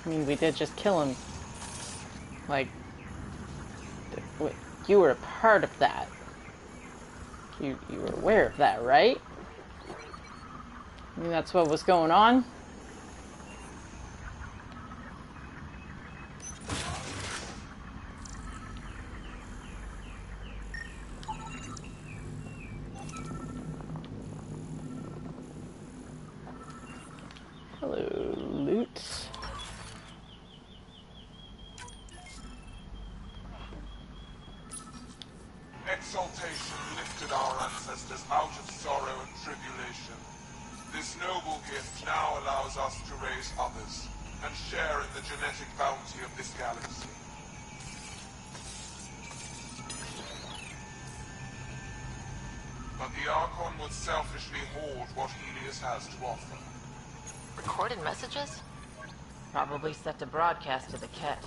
A: I mean, we did just kill him. Like, you were a part of that. You were aware of that, right? I mean, that's what was going on. Hello, loot.
M: Exaltation lifted our ancestors out of sorrow and tribulation. This noble gift now allows us to raise others and share in the genetic bounty of this galaxy. But the Archon would selfishly hoard what Helios has to offer.
C: Recorded messages?
O: Probably set to broadcast to the Ket.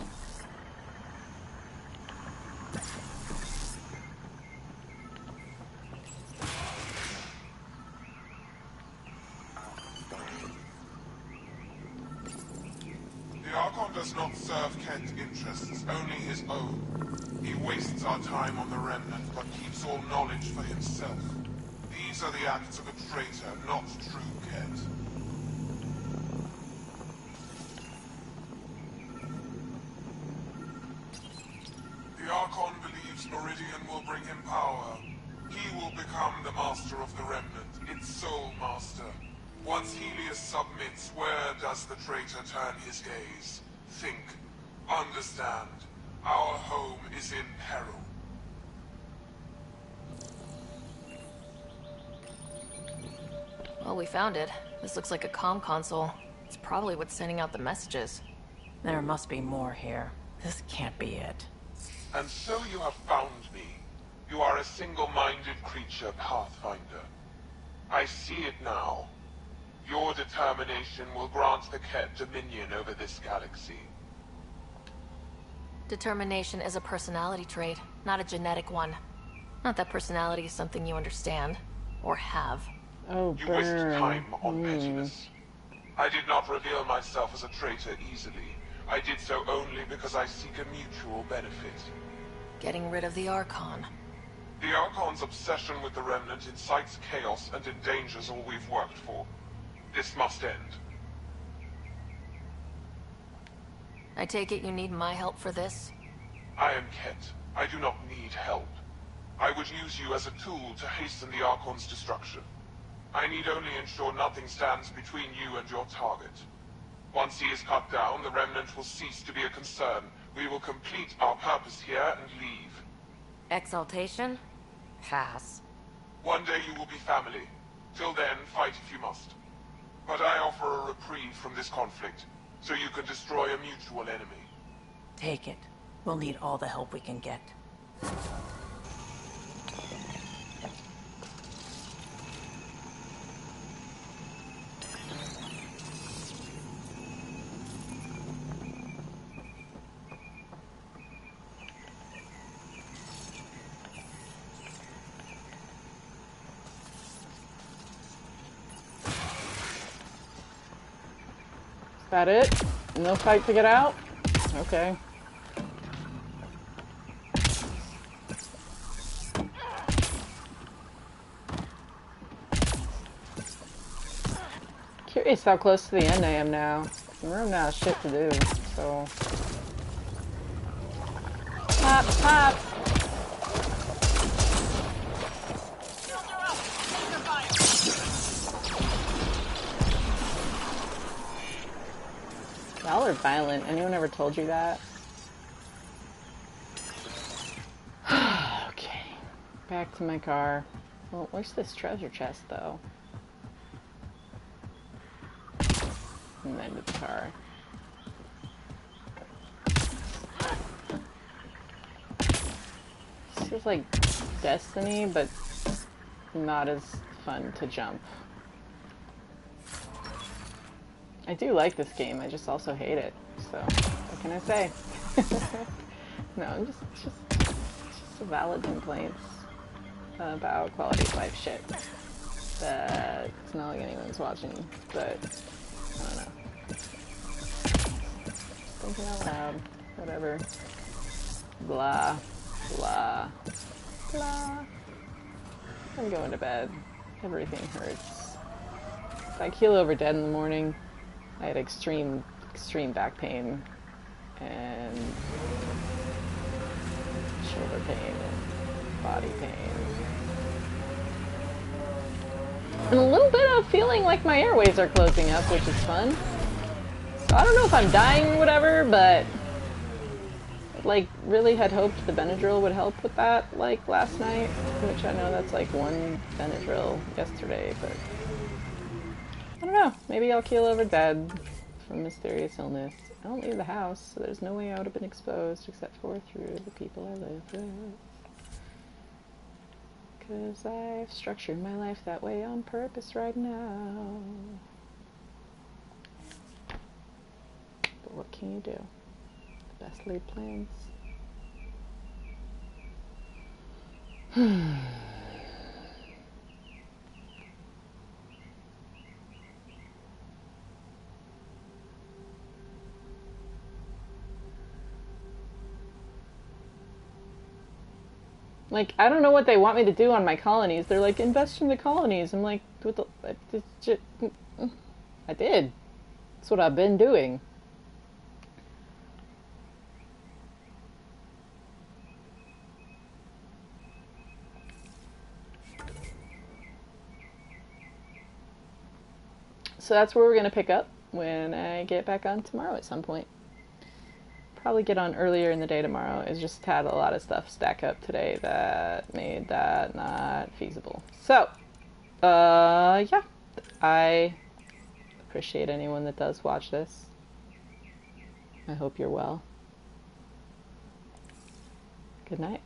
M: The Archon does not serve Kent interests, only his own. He wastes our time on the Remnant, but keeps all knowledge for himself. These are the acts of a traitor, not true Kent. The Archon believes Meridian will bring him power. He will become the master of the Remnant, its sole master. Once Helios submits, where does the traitor turn his gaze? Think. Understand. Our home is in peril.
C: Well, we found it. This looks like a comm console. It's probably what's sending out the messages.
O: There must be more here. This can't be it.
M: And so you have found me. You are a single-minded creature, Pathfinder. I see it now. Your determination will grant the Ket dominion over this galaxy.
C: Determination is a personality trait, not a genetic one. Not that personality is something you understand. Or have.
A: Oh,
M: You waste time on pettiness. I did not reveal myself as a traitor easily. I did so only because I seek a mutual benefit.
C: Getting rid of the Archon.
M: The Archon's obsession with the Remnant incites chaos and endangers all we've worked for. This must end.
C: I take it you need my help for this?
M: I am Kent. I do not need help. I would use you as a tool to hasten the Archon's destruction. I need only ensure nothing stands between you and your target. Once he is cut down, the Remnant will cease to be a concern. We will complete our purpose here and leave.
F: Exaltation? Pass.
M: One day you will be family. Till then, fight if you must. But I offer a reprieve from this conflict, so you can destroy a mutual enemy.
O: Take it. We'll need all the help we can get.
A: Is that it? No fight to get out? Okay. Curious how close to the end I am now. We're running out of shit to do, so... Pop, pop! Y'all are violent. Anyone ever told you that? Okay. Back to my car. Well, where's this treasure chest, though? And then to the car. This feels like Destiny, but not as fun to jump. I do like this game, I just also hate it. So, what can I say? No, just valid complaints about quality of life shit. That it's not like anyone's watching, but I don't know. Thinking out loud. Whatever. Blah. Blah. Blah. I'm going to bed. Everything hurts. If I keel over dead in the morning, I had extreme back pain and shoulder pain and body pain. And a little bit of feeling like my airways are closing up, which is fun. So I don't know if I'm dying or whatever, but like really had hoped the Benadryl would help with that like last night, which I know that's like one Benadryl yesterday, but I don't know. Maybe I'll keel over dead from mysterious illness. I don't leave the house, so there's no way I would have been exposed except for through the people I live with. Because I've structured my life that way on purpose right now. But what can you do? The best laid plans. Like, I don't know what they want me to do on my colonies. They're like, invest in the colonies. I'm like, what the... I did. That's what I've been doing. So that's where we're going to pick up when I get back on tomorrow at some point. Probably get on earlier in the day tomorrow. It's just had a lot of stuff stack up today that made that not feasible. So, yeah. I appreciate anyone that does watch this. I hope you're well. Good night.